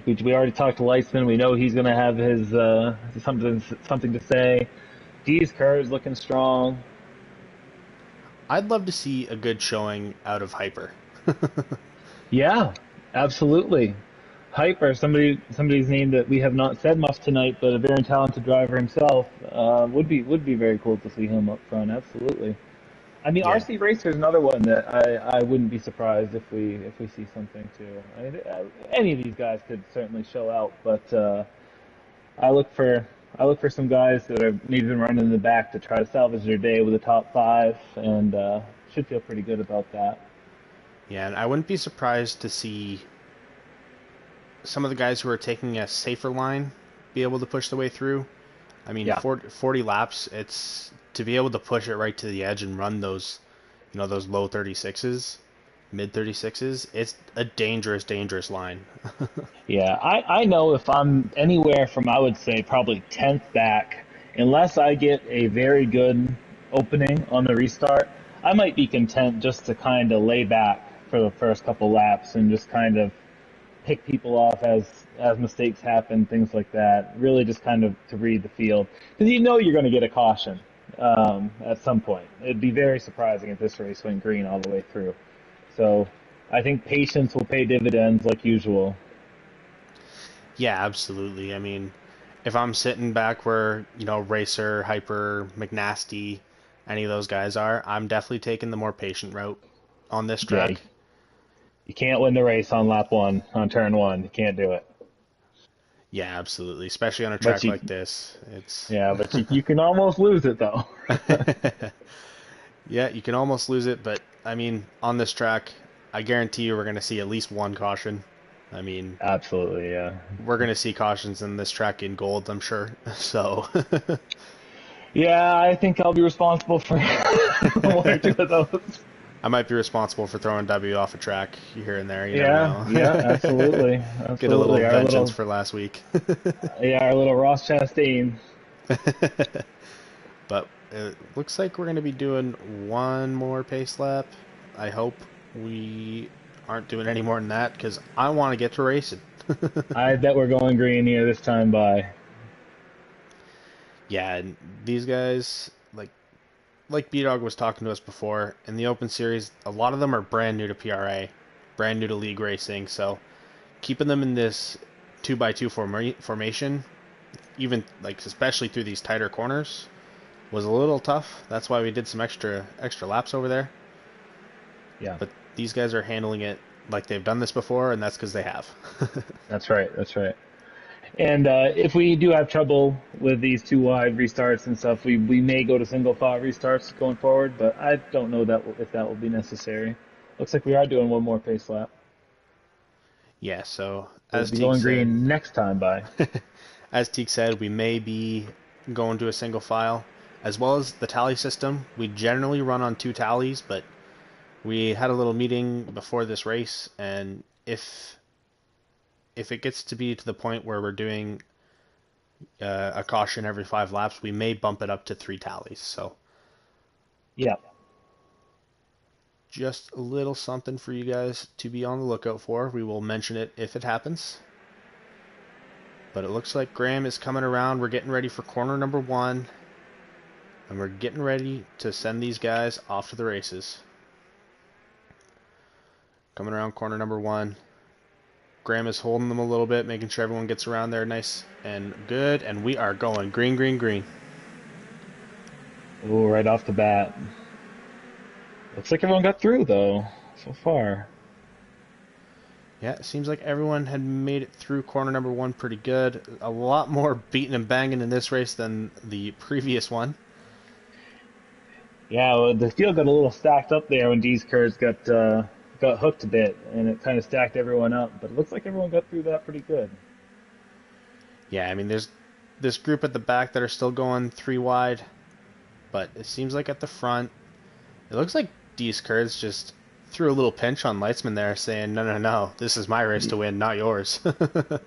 Speaker 2: we already talked to Leisman. We know he's going to have his something to say. D's car is looking strong.
Speaker 1: I'd love to see a good showing out of Hyper.
Speaker 2: Yeah, absolutely. Hyper, somebody's name that we have not said much tonight, but a very talented driver himself, would be very cool to see him up front. Absolutely. I mean,
Speaker 1: Yeah.
Speaker 2: RC Racer is another one that I wouldn't be surprised if we see something too. I mean, any of these guys could certainly show out, but I look for I look for some guys that are maybe been running in the back to try to salvage their day with a top five, and should feel pretty good about that.
Speaker 1: Yeah, and I wouldn't be surprised to see some of the guys who are taking a safer line be able to push the way through. I mean,
Speaker 2: Yeah.
Speaker 1: 40 laps, it's to be able to push it right to the edge and run those, those low 36s, mid 36s. It's a dangerous, dangerous line.
Speaker 2: Yeah, I know if I'm anywhere from, I would say, probably 10th back, unless I get a very good opening on the restart, I might be content just to kind of lay back for the first couple laps and just kind of pick people off as mistakes happen, things like that. Really just kind of to read the field. Because you know you're going to get a caution at some point. It'd be very surprising if this race went green all the way through. So I think patience will pay dividends like usual.
Speaker 1: Yeah, absolutely. I mean, if I'm sitting back where, Racer, Hyper, McNasty, any of those guys are, I'm definitely taking the more patient route on this
Speaker 2: Yeah,
Speaker 1: track.
Speaker 2: you can't win the race on lap one, on turn one. You can't do it.
Speaker 1: Yeah, absolutely. Especially on a
Speaker 2: But
Speaker 1: track
Speaker 2: you,
Speaker 1: like this. It's
Speaker 2: yeah, but you can almost lose it though.
Speaker 1: Yeah, you can almost lose it, but I mean, on this track, I guarantee you we're going to see at least one caution. I mean,
Speaker 2: Absolutely, yeah.
Speaker 1: we're going to see cautions in this track in gold, I'm sure. So,
Speaker 2: Yeah, I think I'll be responsible for one or two of those.
Speaker 1: I might be responsible for throwing W off a track here and there. You never
Speaker 2: Yeah,
Speaker 1: know.
Speaker 2: yeah, absolutely,
Speaker 1: Get a little
Speaker 2: absolutely. Our
Speaker 1: vengeance
Speaker 2: little,
Speaker 1: for last week.
Speaker 2: yeah, our little Ross Chastain.
Speaker 1: But it looks like we're going to be doing one more pace lap. I hope we aren't doing any more than that because I want to get to racing.
Speaker 2: I bet we're going green here this time by.
Speaker 1: Yeah, and these guys, like B Dog was talking to us before, in the Open Series, a lot of them are brand new to PRA, brand new to league racing. So keeping them in this two by two formation, even like especially through these tighter corners, was a little tough. That's why we did some extra laps over there.
Speaker 2: Yeah,
Speaker 1: But these guys are handling it like they've done this before, and that's because they have.
Speaker 2: that's right, that's right. And if we do have trouble with these two wide restarts and stuff, we may go to single file restarts going forward, but I don't know that if that will be necessary. Looks like we are doing one more pace lap.
Speaker 1: Yeah. So
Speaker 2: We'll be going green next time by.
Speaker 1: As Teak said, we may be going to a single file, as well as the tally system. We generally run on two tallies, but we had a little meeting before this race, and if it gets to be to the point where we're doing a caution every 5 laps, we may bump it up to three tallies. So
Speaker 2: Yeah.
Speaker 1: just a little something for you guys to be on the lookout for. We will mention it if it happens. But it looks like Graham is coming around. We're getting ready for corner number one, and we're getting ready to send these guys off to the races. Coming around corner number one. Graham is holding them a little bit, making sure everyone gets around there nice and good. And we are going green, green, green.
Speaker 2: Oh, right off the bat. Looks like everyone got through though so far.
Speaker 1: Yeah, it seems like everyone had made it through corner number one pretty good. A lot more beating and banging in this race than the previous one.
Speaker 2: Yeah, well, the field got a little stacked up there when D's Kurz got hooked a bit, and it kind of stacked everyone up. But it looks like everyone got through that pretty good.
Speaker 1: Yeah, I mean, there's this group at the back that are still going three wide, but it seems like at the front, it looks like D's Kurz just threw a little pinch on Leitzman there, saying, "No, no, no, this is my race to win, not yours."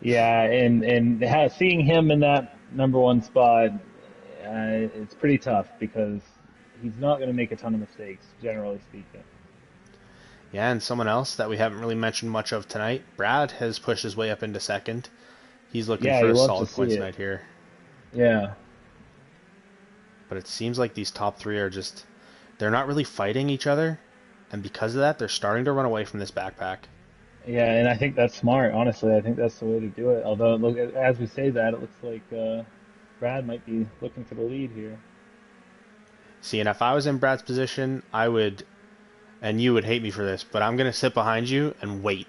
Speaker 2: Yeah, and seeing him in that number one spot, it's pretty tough because he's not going to make a ton of mistakes, generally speaking.
Speaker 1: Yeah, and someone else that we haven't really mentioned much of tonight, Brad has pushed his way up into second. He's looking
Speaker 2: Yeah,
Speaker 1: for
Speaker 2: you
Speaker 1: a
Speaker 2: love to
Speaker 1: solid
Speaker 2: see
Speaker 1: points
Speaker 2: it.
Speaker 1: night here.
Speaker 2: Yeah,
Speaker 1: But it seems like these top three are just, they're not really fighting each other. and because of that, they're starting to run away from this backpack.
Speaker 2: Yeah, and I think that's smart. Honestly, I think that's the way to do it. Although, look, as we say that, it looks like Brad might be looking for the lead here.
Speaker 1: See, and if I was in Brad's position, I would, and you would hate me for this, but I'm gonna sit behind you and wait.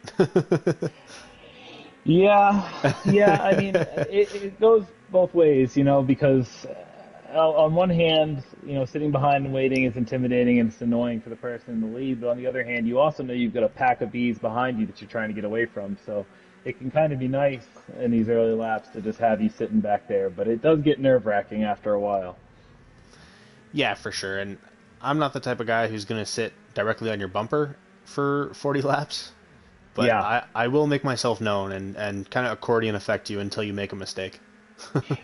Speaker 2: Yeah, yeah. I mean, it goes both ways, because on one hand, sitting behind and waiting is intimidating and it's annoying for the person in the lead. But on the other hand, you also know you've got a pack of bees behind you that you're trying to get away from. So it can kind of be nice in these early laps to just have you sitting back there. But it does get nerve-wracking after a while.
Speaker 1: Yeah, for sure. And I'm not the type of guy who's gonna sit directly on your bumper for 40 laps, but
Speaker 2: Yeah,
Speaker 1: I will make myself known and kind of accordion affect you until you make a mistake.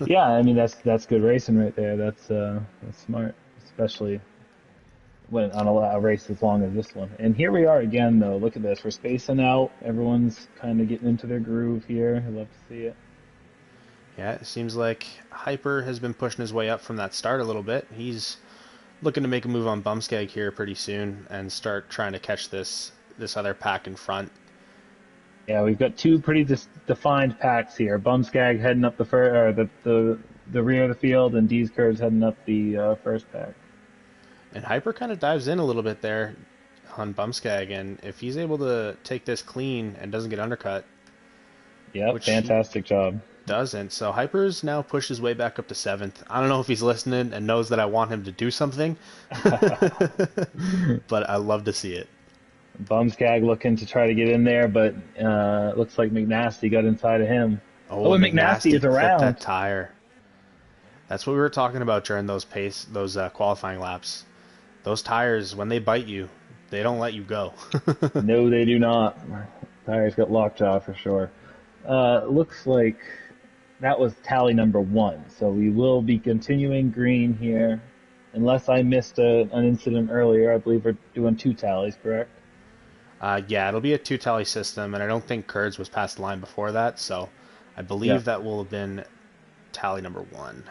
Speaker 2: yeah. I mean, that's good racing right there. That's smart, especially when on a race as long as this one. And here we are again, though. Look at this. We're spacing out. Everyone's kind of getting into their groove here. I love to see it.
Speaker 1: Yeah, it seems like Hyper has been pushing his way up from that start a little bit. He's looking to make a move on Bumskeg here pretty soon and start trying to catch this other pack in front.
Speaker 2: Yeah, we've got two pretty defined packs here. Bumskag heading up the rear of the field, and D's Curves heading up the first pack.
Speaker 1: And Hyper kind of dives in a little bit there on Bumskeg, and if he's able to take this clean and doesn't get undercut,
Speaker 2: Yep,
Speaker 1: which he
Speaker 2: fantastic job.
Speaker 1: doesn't, so Hyper's now pushed his way back up to seventh. I don't know if he's listening and knows that I want him to do something, but I love to see it.
Speaker 2: Bumskag looking to try to get in there, but looks like McNasty got inside of him.
Speaker 1: Oh,
Speaker 2: Oh,
Speaker 1: and
Speaker 2: and McNasty
Speaker 1: McNasty
Speaker 2: is
Speaker 1: clipped that
Speaker 2: around.
Speaker 1: tire. That's what we were talking about during those qualifying laps. Those tires, when they bite you, they don't let you go.
Speaker 2: No, they do not. Tires got lockjaw for sure. Looks like that was tally number one. So we will be continuing green here. Unless I missed an incident earlier, I believe we're doing two tallies, correct?
Speaker 1: Yeah, it'll be a two tally system, and I don't think Kurds was past the line before that, so I
Speaker 2: Yeah.
Speaker 1: believe that will have been tally number one.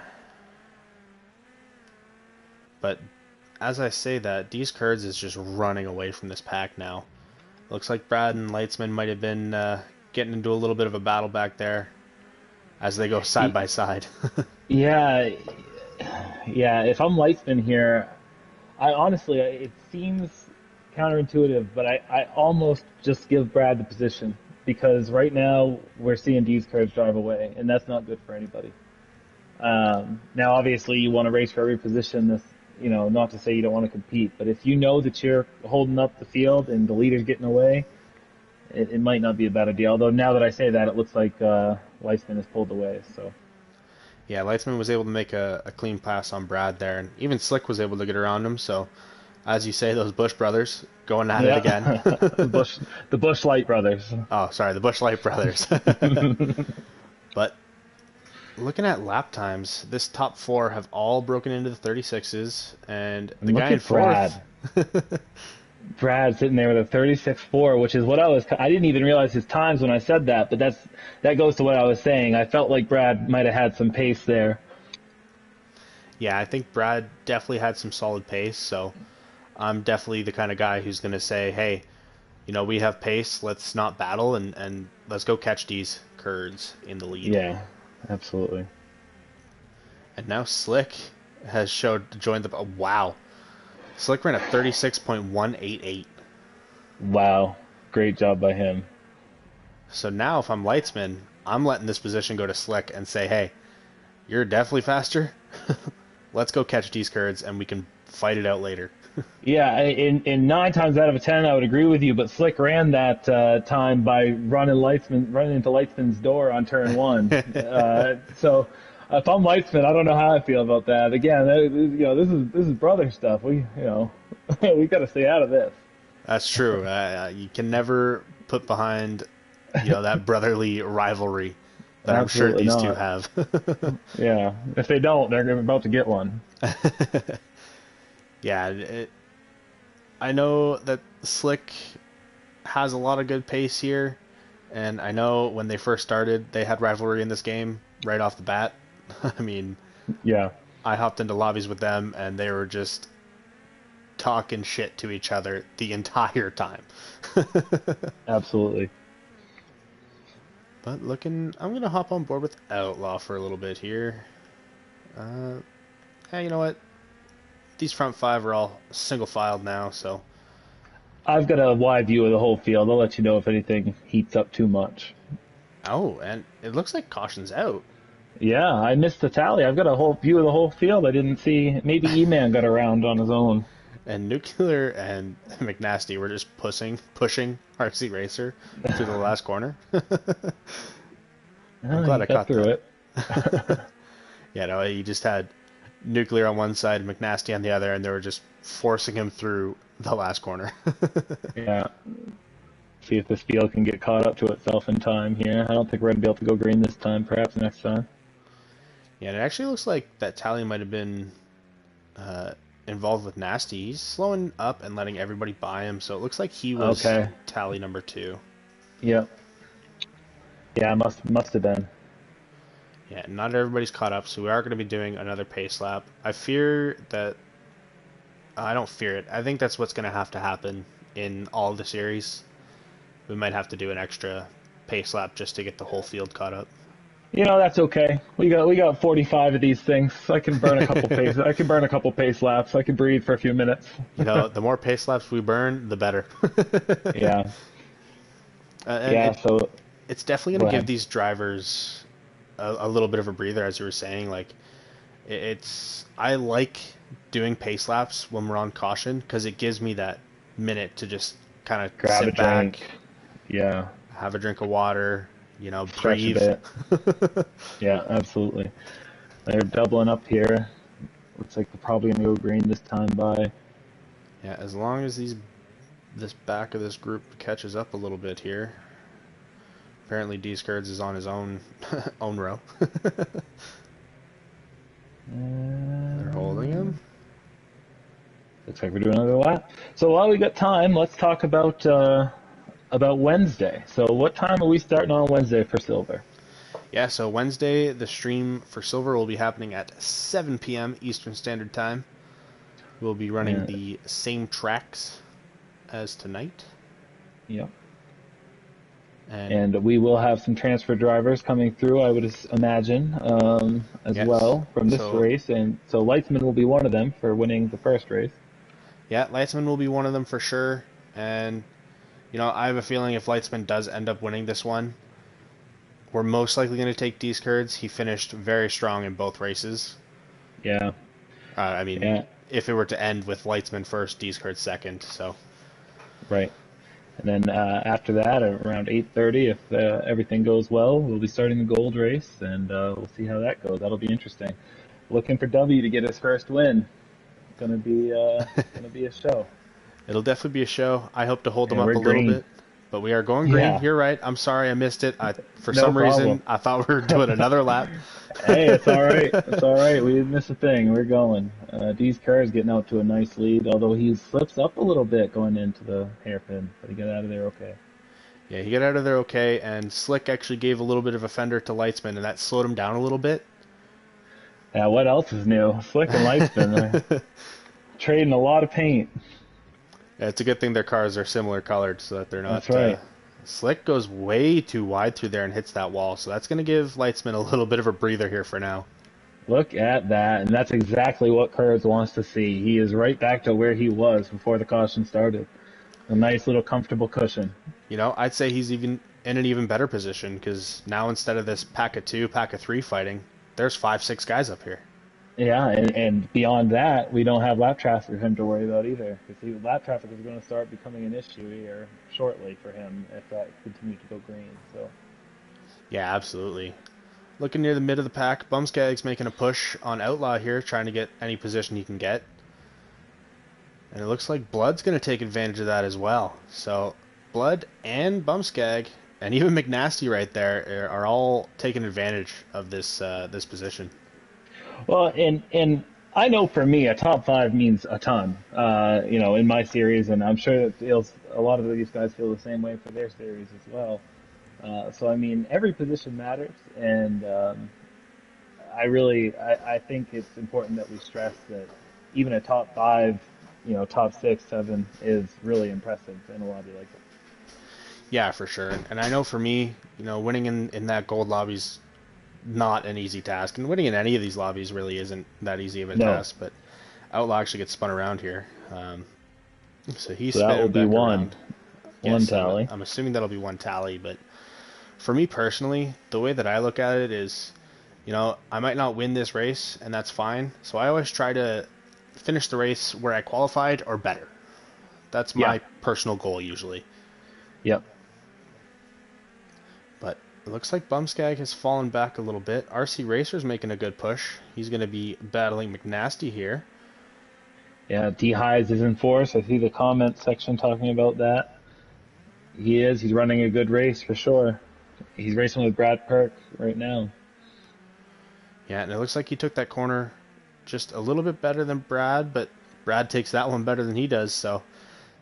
Speaker 1: But as I say that, D's Kurds is just running away from this pack now. Looks like Brad and Leitzman might have been getting into a little bit of a battle back there as they go side
Speaker 2: Y-
Speaker 1: by side.
Speaker 2: Yeah, yeah. If I'm Lightsman here, I honestly, it seems counterintuitive, but I almost just give Brad the position because right now we're seeing D's Curves drive away, and that's not good for anybody. Now, obviously, you want to race for every position. This, not to say you don't want to compete, but if you know that you're holding up the field and the leader's getting away, it might not be a bad idea. Although now that I say that, it looks like Weissman has pulled away. So
Speaker 1: Yeah, Leitzman was able to make a clean pass on Brad there, and even Slick was able to get around him. So, as you say, those Bush brothers going at it
Speaker 2: yeah,
Speaker 1: again.
Speaker 2: the Bush Light brothers.
Speaker 1: Oh, sorry, the Bush Light brothers. But looking at lap times, this top four have all broken into the 36s, and the
Speaker 2: And
Speaker 1: guy
Speaker 2: look
Speaker 1: in
Speaker 2: at
Speaker 1: fourth.
Speaker 2: Brad. Brad sitting there with a 36.4, which is what I didn't even realize his times when I said that, but that goes to what I was saying. I felt like Brad might have had some pace there.
Speaker 1: Yeah, I think Brad definitely had some solid pace, so I'm definitely the kind of guy who's going to say, hey, we have pace, let's not battle, and let's go catch these Kurds in the lead.
Speaker 2: Yeah, absolutely.
Speaker 1: And now Slick has joined the. Oh, wow. Slick ran a 36.188.
Speaker 2: Wow. Great job by him.
Speaker 1: So now if I'm Leitzman, I'm letting this position go to Slick and say, hey, you're definitely faster. Let's go catch these Kurds and we can fight it out later.
Speaker 2: Yeah, in 9 times out of 10, I would agree with you, but Slick ran that time by running into Leitzman's door on turn one. So if I'm Leitzman, I don't know how I feel about that. Again, this is brother stuff. We got to stay out of this.
Speaker 1: That's true. You can never put behind, that brotherly rivalry that I'm sure
Speaker 2: Absolutely
Speaker 1: these two
Speaker 2: not.
Speaker 1: have.
Speaker 2: Yeah, if they don't, they're about to get one.
Speaker 1: Yeah, I know that Slick has a lot of good pace here, and I know when they first started, they had rivalry in this game right off the bat. I mean,
Speaker 2: Yeah,
Speaker 1: I hopped into lobbies with them, and they were just talking shit to each other the entire time.
Speaker 2: Absolutely.
Speaker 1: But I'm gonna hop on board with Outlaw for a little bit here. Uh, hey, you know what? These front five are all single filed now, so.
Speaker 2: I've got a wide view of the whole field. I'll let you know if anything heats up too much.
Speaker 1: Oh, and it looks like caution's out.
Speaker 2: Yeah, I missed the tally. I've got a whole view of the whole field. I didn't see. Maybe E-Man got around on his own.
Speaker 1: And Nuclear and McNasty were just pushing RC Racer through the last corner. I'm
Speaker 2: Oh,
Speaker 1: glad
Speaker 2: he
Speaker 1: I
Speaker 2: cut
Speaker 1: caught
Speaker 2: through
Speaker 1: that.
Speaker 2: it.
Speaker 1: Yeah, no, you just had Nuclear on one side, McNasty on the other, and they were just forcing him through the last corner.
Speaker 2: Yeah. See if this field can get caught up to itself in time here. I don't think we're going to be able to go green this time. Perhaps next time.
Speaker 1: Yeah, and it actually looks like that tally might have been uh, involved with Nasty. He's slowing up and letting everybody by him, so it looks like he was
Speaker 2: Okay.
Speaker 1: tally number two.
Speaker 2: Yep. Yeah, must have been.
Speaker 1: Yeah, not everybody's caught up, so we are going to be doing another pace lap. I fear that. I don't fear it. I think that's what's going to have to happen in all the series. We might have to do an extra pace lap just to get the whole field caught up.
Speaker 2: That's okay. We got 45 of these things. I can burn a couple pace. I can burn a couple pace laps. I can breathe for a few minutes.
Speaker 1: The more pace laps we burn, the better.
Speaker 2: Yeah.
Speaker 1: And
Speaker 2: Yeah. So
Speaker 1: it's definitely
Speaker 2: go
Speaker 1: going to give
Speaker 2: ahead.
Speaker 1: these drivers a little bit of a breather, as you were saying. Like, I like doing pace laps when we're on caution because it gives me that minute to just kind of
Speaker 2: Grab a
Speaker 1: sit back,
Speaker 2: drink. Yeah.
Speaker 1: have a drink of water,
Speaker 2: Stretch a
Speaker 1: breathe.
Speaker 2: bit. Yeah, absolutely. They're doubling up here. Looks like they're probably gonna go green this time by.
Speaker 1: Yeah, as long as this back of this group catches up a little bit here. Apparently, D Skirds is on his own own row. They're holding him.
Speaker 2: Looks like we're doing another lap. So while we got time, let's talk about Wednesday. So what time are we starting on Wednesday for silver?
Speaker 1: Yeah, so Wednesday, the stream for Silver will be happening at 7 p.m. Eastern Standard Time. We'll be running
Speaker 2: Yeah.
Speaker 1: the same tracks as tonight.
Speaker 2: Yep.
Speaker 1: And
Speaker 2: And we will have some transfer drivers coming through, I would imagine, as
Speaker 1: yes,
Speaker 2: well from this
Speaker 1: so
Speaker 2: race. And so Leitzman will be one of them for winning the first race.
Speaker 1: yeah, Leitzman will be one of them for sure. And, I have a feeling if Leitzman does end up winning this one, we're most likely going to take D Skirds. He finished very strong in both races.
Speaker 2: Yeah.
Speaker 1: I mean,
Speaker 2: Yeah.
Speaker 1: if it were to end with Leitzman first, D Skirds second. So
Speaker 2: Right. And then after that, around 8:30, if everything goes well, we'll be starting the gold race, and we'll see how that goes. That'll be interesting. Looking for W to get his first win. Gonna be a show.
Speaker 1: it'll definitely be a show. I hope to hold them
Speaker 2: And
Speaker 1: up
Speaker 2: we're
Speaker 1: a little
Speaker 2: green.
Speaker 1: bit. But we are going green.
Speaker 2: Yeah,
Speaker 1: You're right. I'm sorry I missed it. For
Speaker 2: no
Speaker 1: some
Speaker 2: problem.
Speaker 1: reason, I thought we were doing another lap.
Speaker 2: Hey, it's all right. It's all right. We didn't miss a thing. We're going. D's car is getting out to a nice lead, although he slips up a little bit going into the hairpin, but he got out of there okay.
Speaker 1: Yeah, he got out of there okay, and Slick actually gave a little bit of a fender to Leitzman, and that slowed him down a little bit.
Speaker 2: Now, what else is new? Slick and Lightspin are trading a lot of paint.
Speaker 1: Yeah, it's a good thing their cars are similar colored so that they're
Speaker 2: That's
Speaker 1: not.
Speaker 2: right.
Speaker 1: Slick goes way too wide through there and hits that wall, so that's going to give Leitzman a little bit of a breather here for now.
Speaker 2: Look at that, and that's exactly what Kurz wants to see. He is right back to where he was before the caution started. A nice little comfortable cushion.
Speaker 1: I'd say he's even in an even better position because now instead of this pack of two, pack of three fighting, there's 5, 6 guys up here.
Speaker 2: Yeah, and beyond that, we don't have lap traffic for him to worry about either, because lap traffic is going to start becoming an issue here shortly for him if that continues to go green. So
Speaker 1: Yeah, absolutely. Looking near the mid of the pack, Bumskag's making a push on Outlaw here, trying to get any position he can get. And it looks like Blood's going to take advantage of that as well. So Blood and Bumskag, and even McNasty right there, are all taking advantage of this position.
Speaker 2: well, and I know for me, a top five means a ton. In my series, and I'm sure that a lot of these guys feel the same way for their series as well. So I mean, every position matters, and I think it's important that we stress that even a top five top 6, 7 is really impressive in a lobby like that.
Speaker 1: Yeah, for sure. And I know for me, winning in that gold lobby's not an easy task, and winning in any of these lobbies really isn't that easy of a
Speaker 2: No,
Speaker 1: task. But Outlaw actually gets spun around here, so he's
Speaker 2: so that will
Speaker 1: spinning
Speaker 2: be
Speaker 1: back
Speaker 2: one
Speaker 1: around.
Speaker 2: one
Speaker 1: Yes,
Speaker 2: tally.
Speaker 1: I'm assuming that'll be one tally, but for me personally, the way that I look at it is, I might not win this race, and that's fine. So I always try to finish the race where I qualified or better. That's
Speaker 2: Yeah.
Speaker 1: my personal goal usually.
Speaker 2: Yep.
Speaker 1: But it looks like Bumskag has fallen back a little bit. RC Racer's making a good push. He's going to be battling McNasty here.
Speaker 2: Yeah. D Highs is in force. I see the comment section talking about that. He is. He's running a good race for sure. He's racing with Brad Perk right now.
Speaker 1: Yeah, and it looks like he took that corner just a little bit better than Brad, but Brad takes that one better than he does. So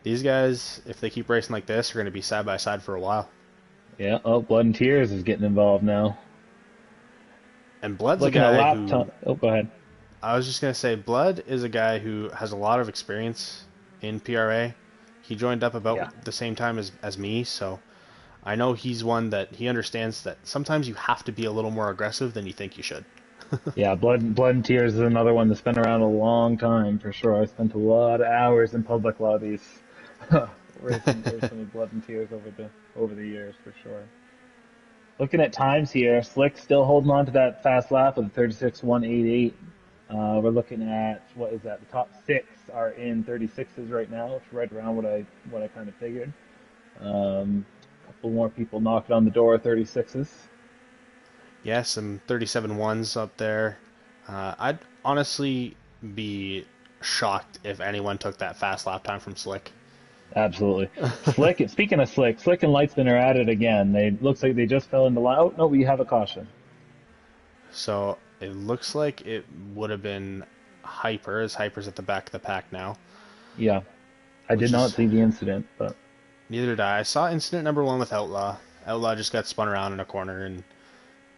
Speaker 1: these guys, if they keep racing like this, are going to be side by side for a while.
Speaker 2: Yeah. Oh, Blood and Tears is getting involved now.
Speaker 1: And Blood's a
Speaker 2: Looking at
Speaker 1: guy
Speaker 2: lap
Speaker 1: who,
Speaker 2: time. Oh, go ahead.
Speaker 1: I was just going to say, Blood is a guy who has a lot of experience in PRA. He joined up
Speaker 2: Yeah.
Speaker 1: about the same time as me, so I know he's one that he understands that sometimes you have to be a little more aggressive than you think you should.
Speaker 2: Yeah. Blood and Tears is another one that's been around a long time for sure. I spent a lot of hours in public lobbies racing with Blood and Tears over the years for sure. Looking at times here, Slick still holding on to that fast lap with a 36.188. We're looking at what is that? The top 6 are in 36s right now, which is right around what I kind of figured. A couple more people knocking on the door of 36s.
Speaker 1: Yeah, some 37 ones up there. I'd honestly be shocked if anyone took that fast lap time from Slick.
Speaker 2: Absolutely. Slick. Speaking of Slick, Slick and Lightsman are at it again. They looks like they just fell into line. Oh no, we have a caution.
Speaker 1: So it looks like it would have been Hyper, as Hyper's at the back of the pack now,
Speaker 2: Yeah, I did
Speaker 1: which
Speaker 2: not
Speaker 1: is
Speaker 2: see the incident, but
Speaker 1: neither did I. I saw incident number one with Outlaw. Outlaw just got spun around in a corner, and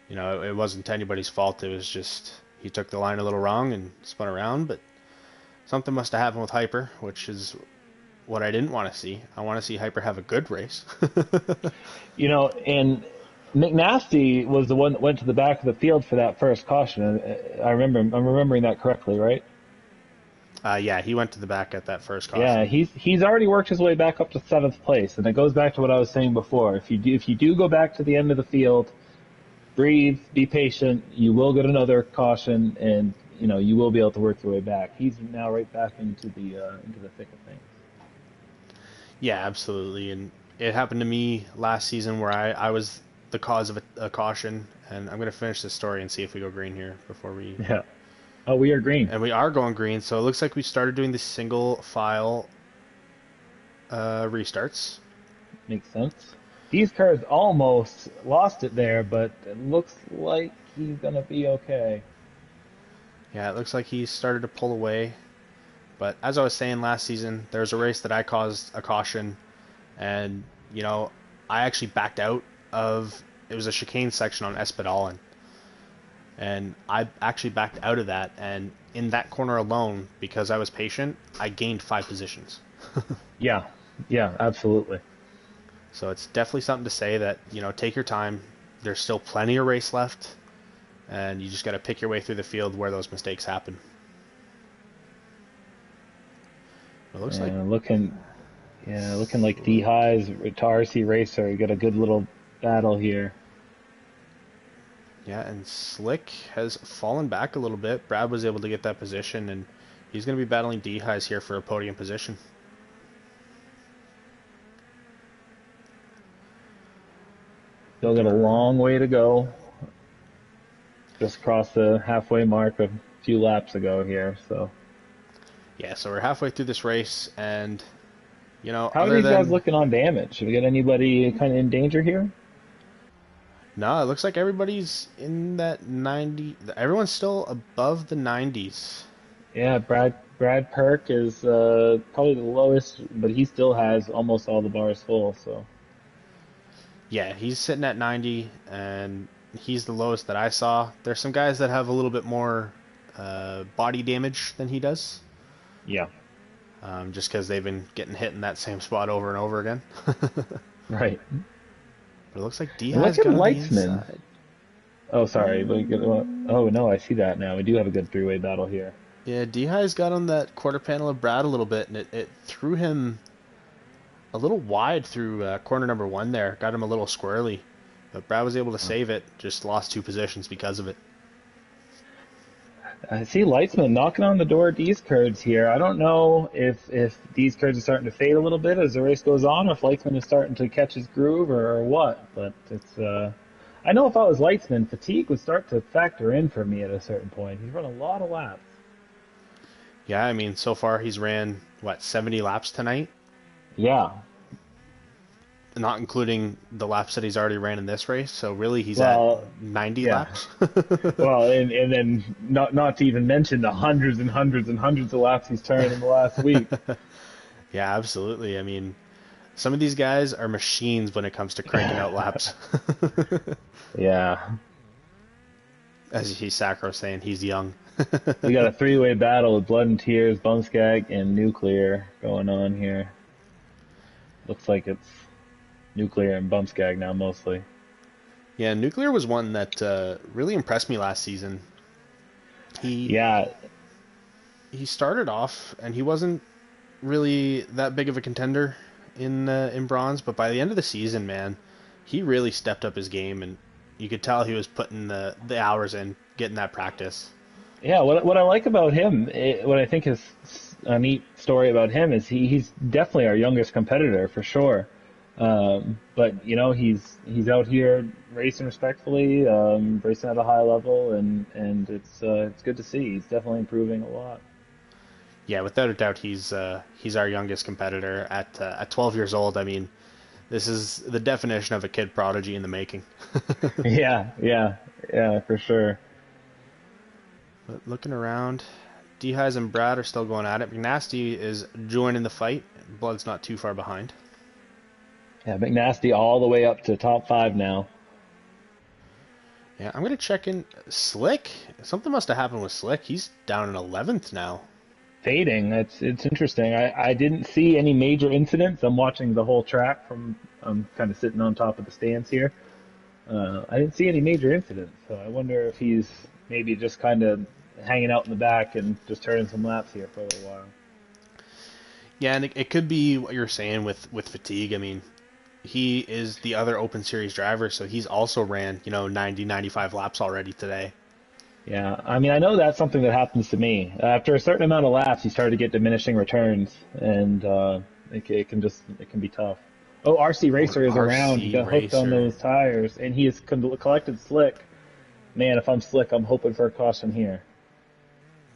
Speaker 1: it wasn't anybody's fault. It was just he took the line a little wrong and spun around, but something must have happened with Hyper, which is what I didn't want to see. I want to see Hyper have a good race.
Speaker 2: and McNasty was the one that went to the back of the field for that first caution. I'm remembering that correctly, right?
Speaker 1: Yeah, he went to the back at that first
Speaker 2: Yeah,
Speaker 1: caution.
Speaker 2: he's already worked his way back up to 7th place, and it goes back to what I was saying before. If you do go back to the end of the field, breathe, be patient. You will get another caution, and you will be able to work your way back. He's now right back into the thick of things.
Speaker 1: Yeah, absolutely. And it happened to me last season where I was the cause of a caution. And I'm going to finish this story and see if we go green here before we.
Speaker 2: Yeah. Oh, we are green.
Speaker 1: And we are going green. So it looks like we started doing the single file restarts.
Speaker 2: Makes sense. These cars almost lost it there, but it looks like he's gonna be okay.
Speaker 1: Yeah, it looks like he started to pull away. But as I was saying last season, there was a race that I caused a caution. And, I actually backed out of. It was a chicane section on Espadalen. And I actually backed out of that, and in that corner alone, because I was patient, I gained 5 positions.
Speaker 2: Yeah, yeah, absolutely.
Speaker 1: So it's definitely something to say that, take your time. There's still plenty of race left, and you just got to pick your way through the field where those mistakes happen. It looks like,
Speaker 2: And looking like D Highs to RC Racer. You got a good little battle here.
Speaker 1: yeah, and Slick has fallen back a little bit. Brad was able to get that position, and he's going to be battling D-Highs here for a podium position.
Speaker 2: Still got a long way to go. Just crossed the halfway mark a few laps ago here, so.
Speaker 1: Yeah, so we're halfway through this race, and,
Speaker 2: How are
Speaker 1: other
Speaker 2: these guys
Speaker 1: than
Speaker 2: looking on damage? Have we got anybody kind of in danger here?
Speaker 1: no, it looks like everybody's in that 90. Everyone's still above the 90s.
Speaker 2: Yeah, Brad Perk is probably the lowest, but he still has almost all the bars full. So
Speaker 1: Yeah, he's sitting at 90, and he's the lowest that I saw. There's some guys that have a little bit more body damage than he does.
Speaker 2: yeah,
Speaker 1: just because they've been getting hit in that same spot over and over again. But
Speaker 2: Right.
Speaker 1: it looks like
Speaker 2: And look
Speaker 1: Dehi's
Speaker 2: at
Speaker 1: got on the
Speaker 2: Leitzman.
Speaker 1: inside.
Speaker 2: Oh, sorry. Oh, no, I see that now. We do have a good three-way battle here.
Speaker 1: Yeah, Dehi's got on that quarter panel of Brad a little bit, and it threw him a little wide through corner number one there. Got him a little squirrely. But Brad was able to save it, just lost 2 positions because of it.
Speaker 2: I see Leitzman knocking on the door of these curds here. I don't know if these curds are starting to fade a little bit as the race goes on, or if Leitzman is starting to catch his groove, or what. But it's I know if I was Leitzman, fatigue would start to factor in for me at a certain point. He's run a lot of laps.
Speaker 1: Yeah, I mean, so far he's ran, what, 70 laps tonight?
Speaker 2: Yeah.
Speaker 1: Not including the laps that he's already ran in this race. So really, he's at
Speaker 2: Well,
Speaker 1: 90
Speaker 2: yeah.
Speaker 1: laps.
Speaker 2: Well, and then not to even mention the hundreds and hundreds and hundreds of laps he's turned in the last week.
Speaker 1: Yeah, absolutely. I mean, some of these guys are machines when it comes to cranking out laps.
Speaker 2: Yeah.
Speaker 1: As he's Sacro saying, he's young.
Speaker 2: We got a three-way battle with Blood and Tears, Bumskag, and Nuclear going on here. Looks like it's Nuclear and Bumskag now mostly.
Speaker 1: Yeah, Nuclear was one that really impressed me last season. He
Speaker 2: Yeah,
Speaker 1: he started off and he wasn't really that big of a contender in bronze, but by the end of the season, man, he really stepped up his game, and you could tell he was putting the hours in, getting that practice.
Speaker 2: yeah. What I like about him, what I think is a neat story about him is he's definitely our youngest competitor for sure. But you know he's out here racing respectfully, racing at a high level, and it's good to see. He's definitely improving a lot.
Speaker 1: Yeah, without a doubt, he's our youngest competitor at 12 years old. I mean, this is the definition of a kid prodigy in the making.
Speaker 2: Yeah, yeah, yeah, for sure.
Speaker 1: But looking around, Dehighs and Brad are still going at it. McNasty is joining the fight. Blood's not too far behind.
Speaker 2: Yeah, McNasty all the way up to top five now.
Speaker 1: Yeah, I'm gonna check in Slick. Something must have happened with Slick. He's down in 11th now.
Speaker 2: Fading. It's interesting. I didn't see any major incidents. I'm watching the whole track from I'm kind of sitting on top of the stands here. I didn't see any major incidents, so I wonder if he's maybe just kind of hanging out in the back and just turning some laps here for a little while.
Speaker 1: Yeah, and it could be what you're saying with fatigue. I mean, he is the other Open Series driver, so he's also ran 90, 95 laps already today.
Speaker 2: Yeah, I mean, I know that's something that happens to me. After a certain amount of laps, you start to get diminishing returns, and it can be tough. Oh, RC Racer is around. He
Speaker 1: RC
Speaker 2: got hooked on
Speaker 1: Racer.
Speaker 2: those tires, and he has collected Slick. Man, if I'm Slick, I'm hoping for a caution here.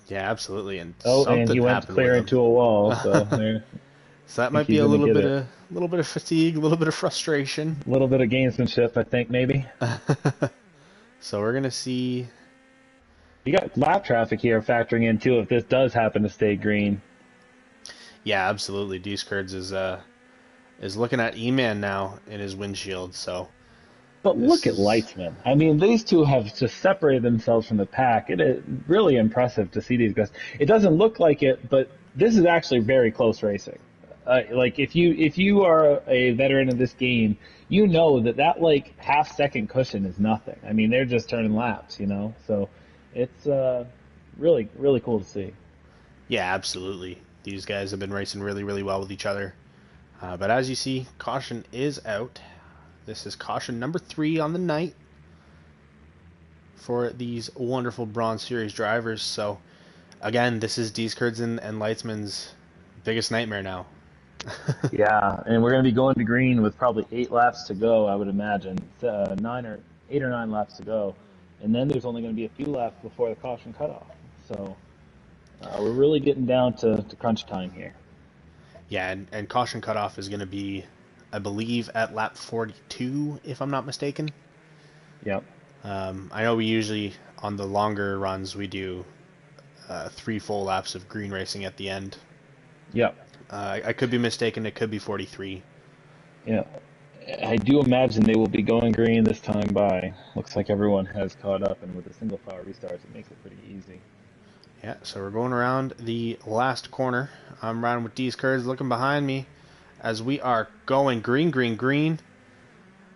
Speaker 1: Yeah, absolutely, and
Speaker 2: Oh, and he
Speaker 1: something
Speaker 2: went to
Speaker 1: happened with
Speaker 2: clear
Speaker 1: him.
Speaker 2: into a wall, so there, I
Speaker 1: So that
Speaker 2: think
Speaker 1: might be
Speaker 2: he's
Speaker 1: a
Speaker 2: gonna get it.
Speaker 1: little bit of fatigue, a little bit of frustration.
Speaker 2: A little bit of gamesmanship, I think, maybe.
Speaker 1: So we're gonna see.
Speaker 2: You got lap traffic here factoring in too if this does happen to stay green.
Speaker 1: Yeah, absolutely. Deuce Kurds is looking at E-Man now in his windshield. So
Speaker 2: But look
Speaker 1: this
Speaker 2: at
Speaker 1: is
Speaker 2: Leitzman. I mean, these two have just separated themselves from the pack. It is really impressive to see these guys. It doesn't look like it, but this is actually very close racing. Like if you are a veteran of this game, you know that like half second cushion is nothing. I mean, they're just turning laps, you know. So it's really cool to see.
Speaker 1: yeah, absolutely. These guys have been racing really really well with each other. But as you see, caution is out. This is caution number 3 on the night for these wonderful Bronze Series drivers. So again, this is D's Kurds and Leitzman's biggest nightmare now.
Speaker 2: Yeah, and we're going to be going to green with probably 8 laps to go, I would imagine. 8 or 9 laps to go. And then there's only going to be a few laps before the caution cutoff. So we're really getting down to crunch time here.
Speaker 1: Yeah, and caution cutoff is going to be, I believe, at lap 42, if I'm not mistaken.
Speaker 2: Yep.
Speaker 1: I know we usually, on the longer runs, we do 3 full laps of green racing at the end.
Speaker 2: Yep.
Speaker 1: I could be mistaken. It could be 43.
Speaker 2: Yeah. I do imagine they will be going green this time by. Looks like everyone has caught up, and with the single file restarts, it makes it pretty easy.
Speaker 1: Yeah, so we're going around the last corner. I'm riding with D's Curds looking behind me as we are going green, green, green.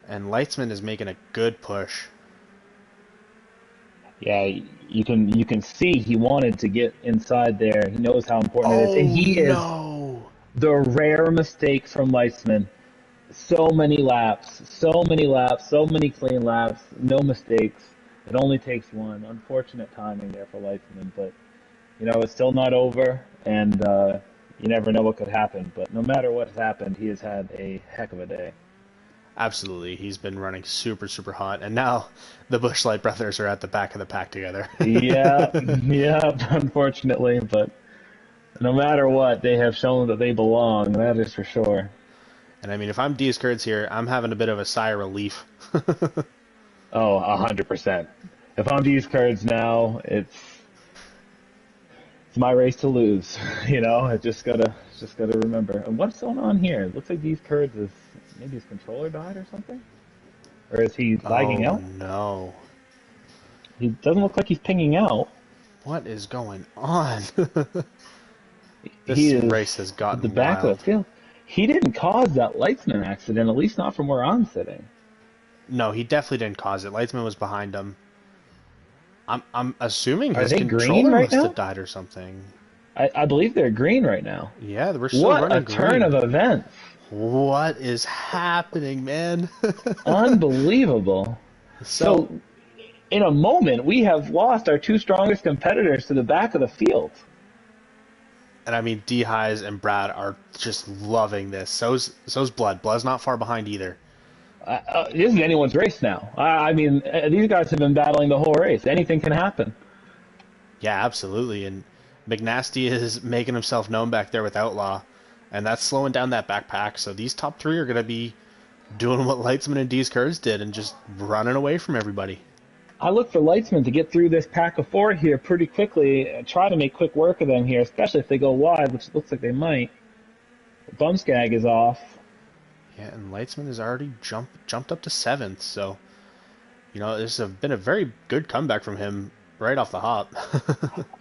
Speaker 1: And Leitzman is making a good push.
Speaker 2: Yeah, you can see he wanted to get inside there. He knows how important it is, and
Speaker 1: Oh
Speaker 2: he is
Speaker 1: no!
Speaker 2: the rare mistake from Leitzman. So many laps, so many clean laps, no mistakes. It only takes one. Unfortunate timing there for Leitzman, but it's still not over, and you never know what could happen. But no matter what's happened, he has had a heck of a day.
Speaker 1: Absolutely, he's been running super, super hot, and now the Bushlight brothers are at the back of the pack together.
Speaker 2: Yeah, yeah, unfortunately, but no matter what, they have shown that they belong. That is for sure.
Speaker 1: And I mean, if I'm D's Curds here, I'm having a bit of a sigh of relief.
Speaker 2: Oh, 100%. If I'm these cards now, it's my race to lose. I just gotta remember. And what's going on here? It looks like these cards is maybe his controller died or something, or is he lagging
Speaker 1: Oh
Speaker 2: out?
Speaker 1: no.
Speaker 2: He doesn't look like he's pinging out.
Speaker 1: What is going on?
Speaker 2: He
Speaker 1: This
Speaker 2: is
Speaker 1: race has
Speaker 2: at the
Speaker 1: gotten
Speaker 2: back of the
Speaker 1: wild.
Speaker 2: field. He didn't cause that Leitzman accident, at least not from where I'm sitting.
Speaker 1: No, he definitely didn't cause it. Leitzman was behind him. I'm assuming
Speaker 2: Are
Speaker 1: his
Speaker 2: they green
Speaker 1: controller
Speaker 2: right
Speaker 1: must have
Speaker 2: now?
Speaker 1: died or something.
Speaker 2: I believe they're green right now.
Speaker 1: Yeah, we're still
Speaker 2: What a
Speaker 1: running
Speaker 2: turn
Speaker 1: green.
Speaker 2: of events!
Speaker 1: What is happening, man?
Speaker 2: Unbelievable.
Speaker 1: So,
Speaker 2: So, in a moment, we have lost our two strongest competitors to the back of the field.
Speaker 1: and I mean, D Highs and Brad are just loving this. So's Blood. Blood's not far behind either.
Speaker 2: This is anyone's race now. I mean, these guys have been battling the whole race. Anything can happen.
Speaker 1: Yeah, absolutely. And McNasty is making himself known back there with Outlaw, and that's slowing down that backpack. So these top three are going to be doing what Leitzman and D's Curds did and just running away from everybody.
Speaker 2: I look for Leitzman to get through this pack of four here pretty quickly. Try to make quick work of them here, especially if they go wide, which looks like they might. Bumskag is off.
Speaker 1: Yeah, and Leitzman has already jumped up to seventh. So this has been a very good comeback from him right off the hop.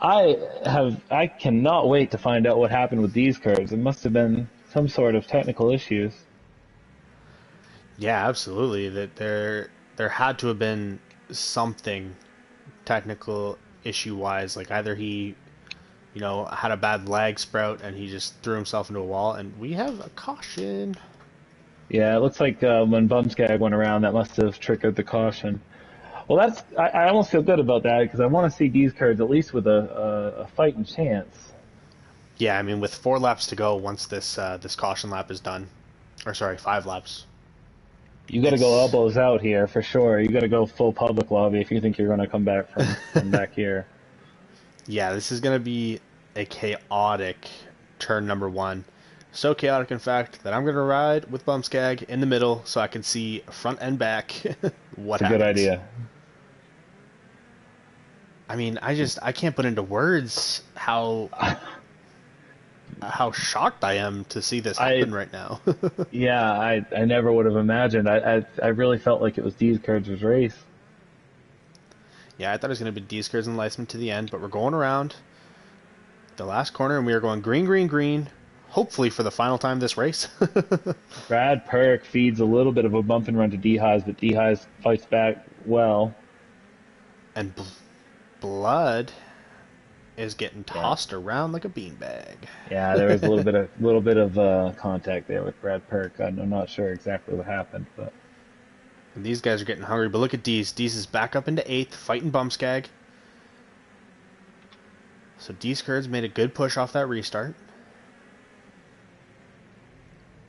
Speaker 2: I cannot wait to find out what happened with these curves. It must have been some sort of technical issues.
Speaker 1: Yeah, absolutely. That there had to have been something technical issue wise. Like either he, had a bad lag sprout and he just threw himself into a wall. And we have a caution.
Speaker 2: Yeah, it looks like when Bumskag went around, that must have triggered the caution. Well, I almost feel good about that because I want to see these cards at least with a fighting chance.
Speaker 1: Yeah, I mean with 4 laps to go once this caution lap is done, or sorry, 5 laps.
Speaker 2: You got to go
Speaker 1: It's
Speaker 2: elbows out here for sure. You got to go full public lobby if you think you're going to come back from back here.
Speaker 1: yeah, this is gonna be a chaotic turn number one. So chaotic, in fact, that I'm gonna ride with Bumskag in the middle so I can see front and back what
Speaker 2: It's a good
Speaker 1: happens.
Speaker 2: idea.
Speaker 1: I mean, I can't put into words how shocked I am to see this
Speaker 2: I
Speaker 1: happen right now.
Speaker 2: Yeah, I never would have imagined. I really felt like it was these cards' race.
Speaker 1: Yeah, I thought it was going to be D's and Leisman to the end, but we're going around the last corner and we are going green, green, green. Hopefully for the final time this race.
Speaker 2: Brad Perk feeds a little bit of a bump and run to D Highs, but D Highs fights back well.
Speaker 1: and Blood is getting
Speaker 2: Yeah,
Speaker 1: tossed around like a beanbag.
Speaker 2: yeah. There was a little bit of contact there with Brad Perk. I'm not sure exactly what happened, but
Speaker 1: And these guys are getting hungry, but look at D's. D's is back up into 8th, fighting Bumskag. So D's Curds made a good push off that restart.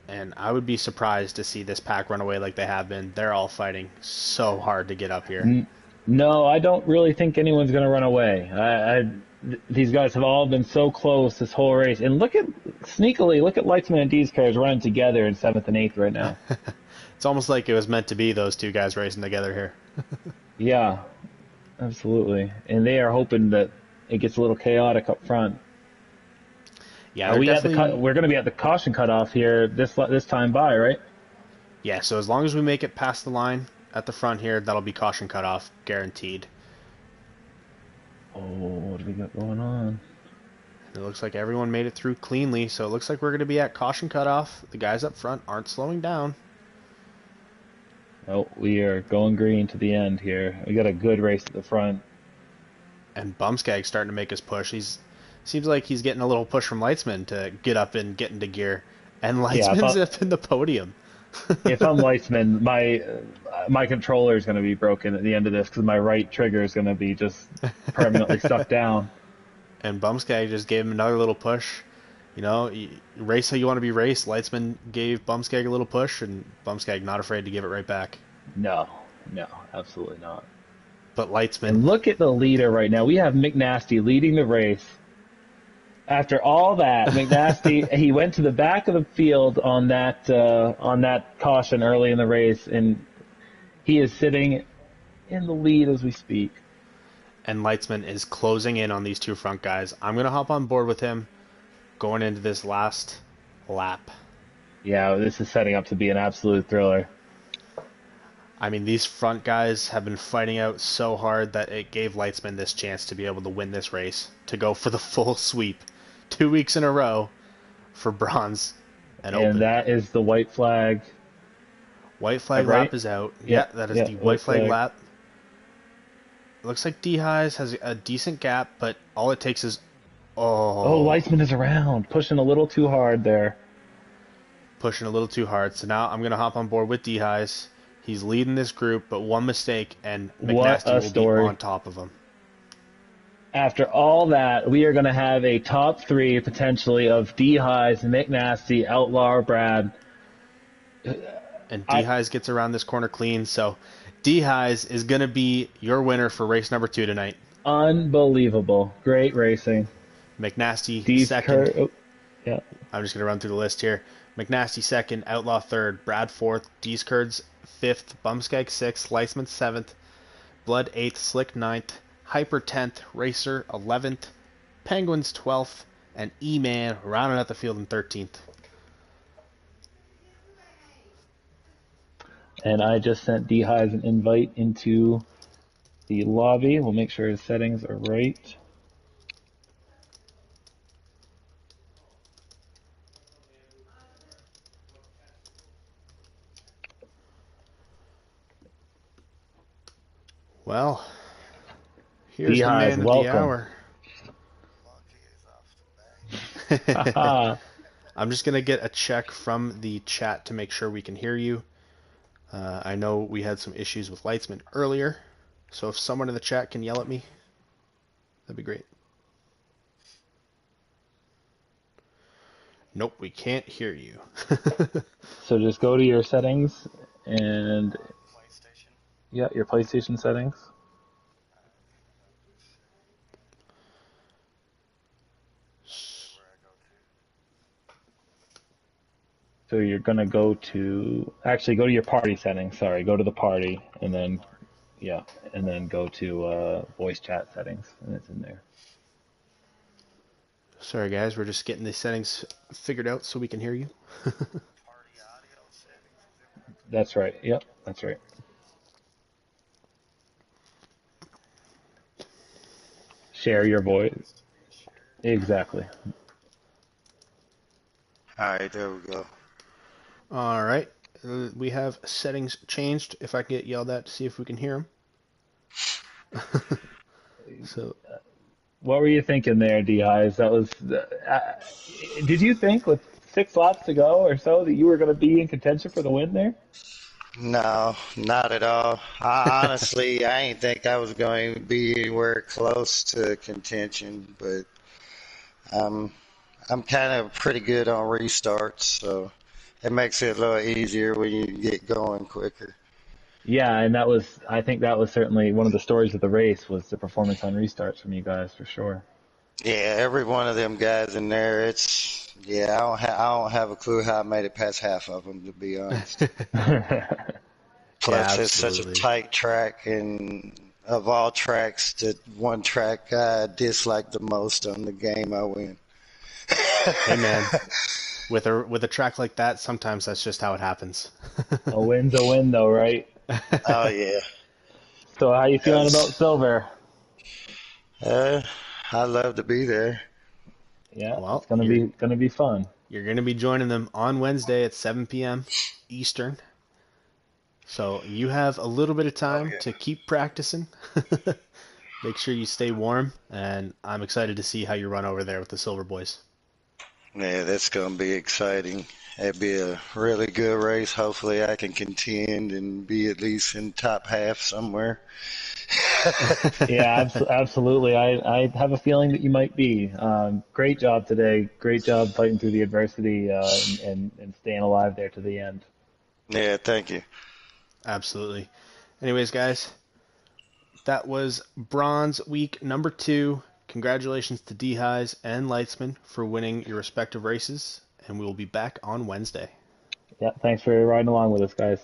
Speaker 1: And I would be surprised to see this pack run away like they have been. They're all fighting so hard to get up here.
Speaker 2: no, I don't really think anyone's going to run away. These guys have all been so close this whole race, and look at Leitzman and D's cars running together in seventh and eighth right now.
Speaker 1: It's almost like it was meant to be those two guys racing together here.
Speaker 2: Yeah, absolutely. And they are hoping that it gets a little chaotic up front.
Speaker 1: Yeah,
Speaker 2: Are
Speaker 1: they're
Speaker 2: we at the
Speaker 1: definitely.
Speaker 2: we're going to be at the caution cutoff here this time by, right?
Speaker 1: Yeah, so as long as we make it past the line at the front here, that'll be caution cutoff, guaranteed.
Speaker 2: Oh, what do we got going on?
Speaker 1: It looks like everyone made it through cleanly, so it looks like we're going to be at caution cutoff. The guys up front aren't slowing down.
Speaker 2: Oh, we are going green to the end here. We got a good race at the front.
Speaker 1: And Bumskag's starting to make his push. He's seems like he's getting a little push from Leitzman to get up and get into gear. And
Speaker 2: Yeah,
Speaker 1: Leitzman's up in the podium.
Speaker 2: if I'm Weitzman, my controller is going to be broken at the end of this because my right trigger is going to be just permanently stuck down.
Speaker 1: And Bumskag just gave him another little push. You know, race how you want to be raced. Leitzman gave Bumskag a little push, and Bumskag not afraid to give it right back.
Speaker 2: No, no, absolutely not.
Speaker 1: But Leitzman,
Speaker 2: And look at the leader right now. We have McNasty leading the race. After all that, McNasty he went to the back of the field on that caution early in the race, and he is sitting in the lead as we speak.
Speaker 1: and Leitzman is closing in on these two front guys. I'm going to hop on board with him going into this last lap.
Speaker 2: Yeah, this is setting up to be an absolute thriller.
Speaker 1: I mean, these front guys have been fighting out so hard that it gave Leitzman this chance to be able to win this race, to go for the full sweep 2 weeks in a row for bronze and
Speaker 2: And
Speaker 1: open.
Speaker 2: that is the white flag.
Speaker 1: White flag
Speaker 2: Right?
Speaker 1: lap is out. Yeah,
Speaker 2: Yep,
Speaker 1: that is
Speaker 2: yep,
Speaker 1: the white
Speaker 2: white
Speaker 1: flag
Speaker 2: flag.
Speaker 1: lap. It looks like D-Highs has a decent gap, but all it takes is,
Speaker 2: Oh,
Speaker 1: oh,
Speaker 2: Weissman is around, pushing a little too hard there.
Speaker 1: pushing a little too hard. So now I'm going to hop on board with D-Highs. He's leading this group, but one mistake, and
Speaker 2: What
Speaker 1: McNasty
Speaker 2: a
Speaker 1: will be
Speaker 2: story.
Speaker 1: on top of him.
Speaker 2: After all that, we are going to have a top three potentially of D Highs, McNasty, Outlaw, Brad.
Speaker 1: And
Speaker 2: I
Speaker 1: D-Highs gets around this corner clean, so D-Highs is going to be your winner for race number 2 tonight.
Speaker 2: Unbelievable, great racing.
Speaker 1: McNasty
Speaker 2: D's
Speaker 1: second.
Speaker 2: Kurt, oh, yeah,
Speaker 1: I'm just going to run through the list here. McNasty second, Outlaw third, Brad fourth, Deeskurds fifth, Bumskeg sixth, Leisman seventh, Blood eighth, Slick ninth, Hyper 10th, Racer 11th, Penguins 12th, and E-Man rounding out the field in 13th.
Speaker 2: and I just sent D Highs an invite into the lobby. We'll make sure his settings are right.
Speaker 1: Well,
Speaker 2: D
Speaker 1: here's the
Speaker 2: Highs,
Speaker 1: man of the
Speaker 2: welcome.
Speaker 1: hour.
Speaker 2: Haha.
Speaker 1: I'm just going to get a check from the chat to make sure we can hear you. I know we had some issues with Leitzman earlier, so if someone in the chat can yell at me, that'd be great. Nope, we can't hear you.
Speaker 2: So just go to your settings and yeah, your PlayStation settings. So you're gonna go to actually go to your party settings. Sorry, go to the party and then yeah, and then go to voice chat settings, and it's in there.
Speaker 1: Sorry, guys, we're just getting the settings figured out so we can hear you.
Speaker 2: That's right. Yep, that's right. Share your voice. Exactly.
Speaker 3: All right, there we go.
Speaker 1: All right, we have settings changed. If I can get yelled at to see if we can hear them. So
Speaker 2: What were you thinking there, D Highs? That was. Did you think with 6 laps to go or so that you were going to be in contention for the win there?
Speaker 3: No, not at all. Honestly, I didn't think I was going to be anywhere close to contention, but um, I'm kind of pretty good on restarts, so it makes it a little easier when you get going quicker.
Speaker 2: Yeah, and that was. I think that was certainly one of the stories of the race was the performance on restarts from you guys for sure.
Speaker 3: Yeah, every one of them guys in there, yeah, I don't have a clue how I made it past half of them, to be honest.
Speaker 1: yeah,
Speaker 3: Plus, it's such a
Speaker 1: absolutely.
Speaker 3: tight track, and of all tracks, the one track I dislike the most on the game I win.
Speaker 1: Hey, man, with a track like that, sometimes that's just how it happens.
Speaker 2: A win's a win, though, right?
Speaker 3: Oh yeah,
Speaker 2: So how you feeling about
Speaker 3: yes.
Speaker 2: Silver?
Speaker 3: Uh, I'd love to be there.
Speaker 2: Yeah, it's
Speaker 1: Well,
Speaker 2: gonna be fun.
Speaker 1: you're going to be joining them on Wednesday at 7 p.m. Eastern. So you have a little bit of
Speaker 3: Oh
Speaker 1: time
Speaker 3: yeah.
Speaker 1: to keep practicing. Make sure you stay warm, and I'm excited to see how you run over there with the Silver Boys.
Speaker 3: Yeah, that's gonna be exciting. It'd be a really good race. Hopefully, I can contend and be at least in top half somewhere.
Speaker 2: Yeah, absolutely. I have a feeling that you might be. Great job today. Great job fighting through the adversity and staying alive there to the end.
Speaker 3: Yeah, thank you.
Speaker 1: Absolutely. Anyways, guys, that was Bronze Week number 2. Congratulations to D-Highs and Lightsman for winning your respective races, and we will be back on Wednesday.
Speaker 2: Yeah, thanks for riding along with us, guys.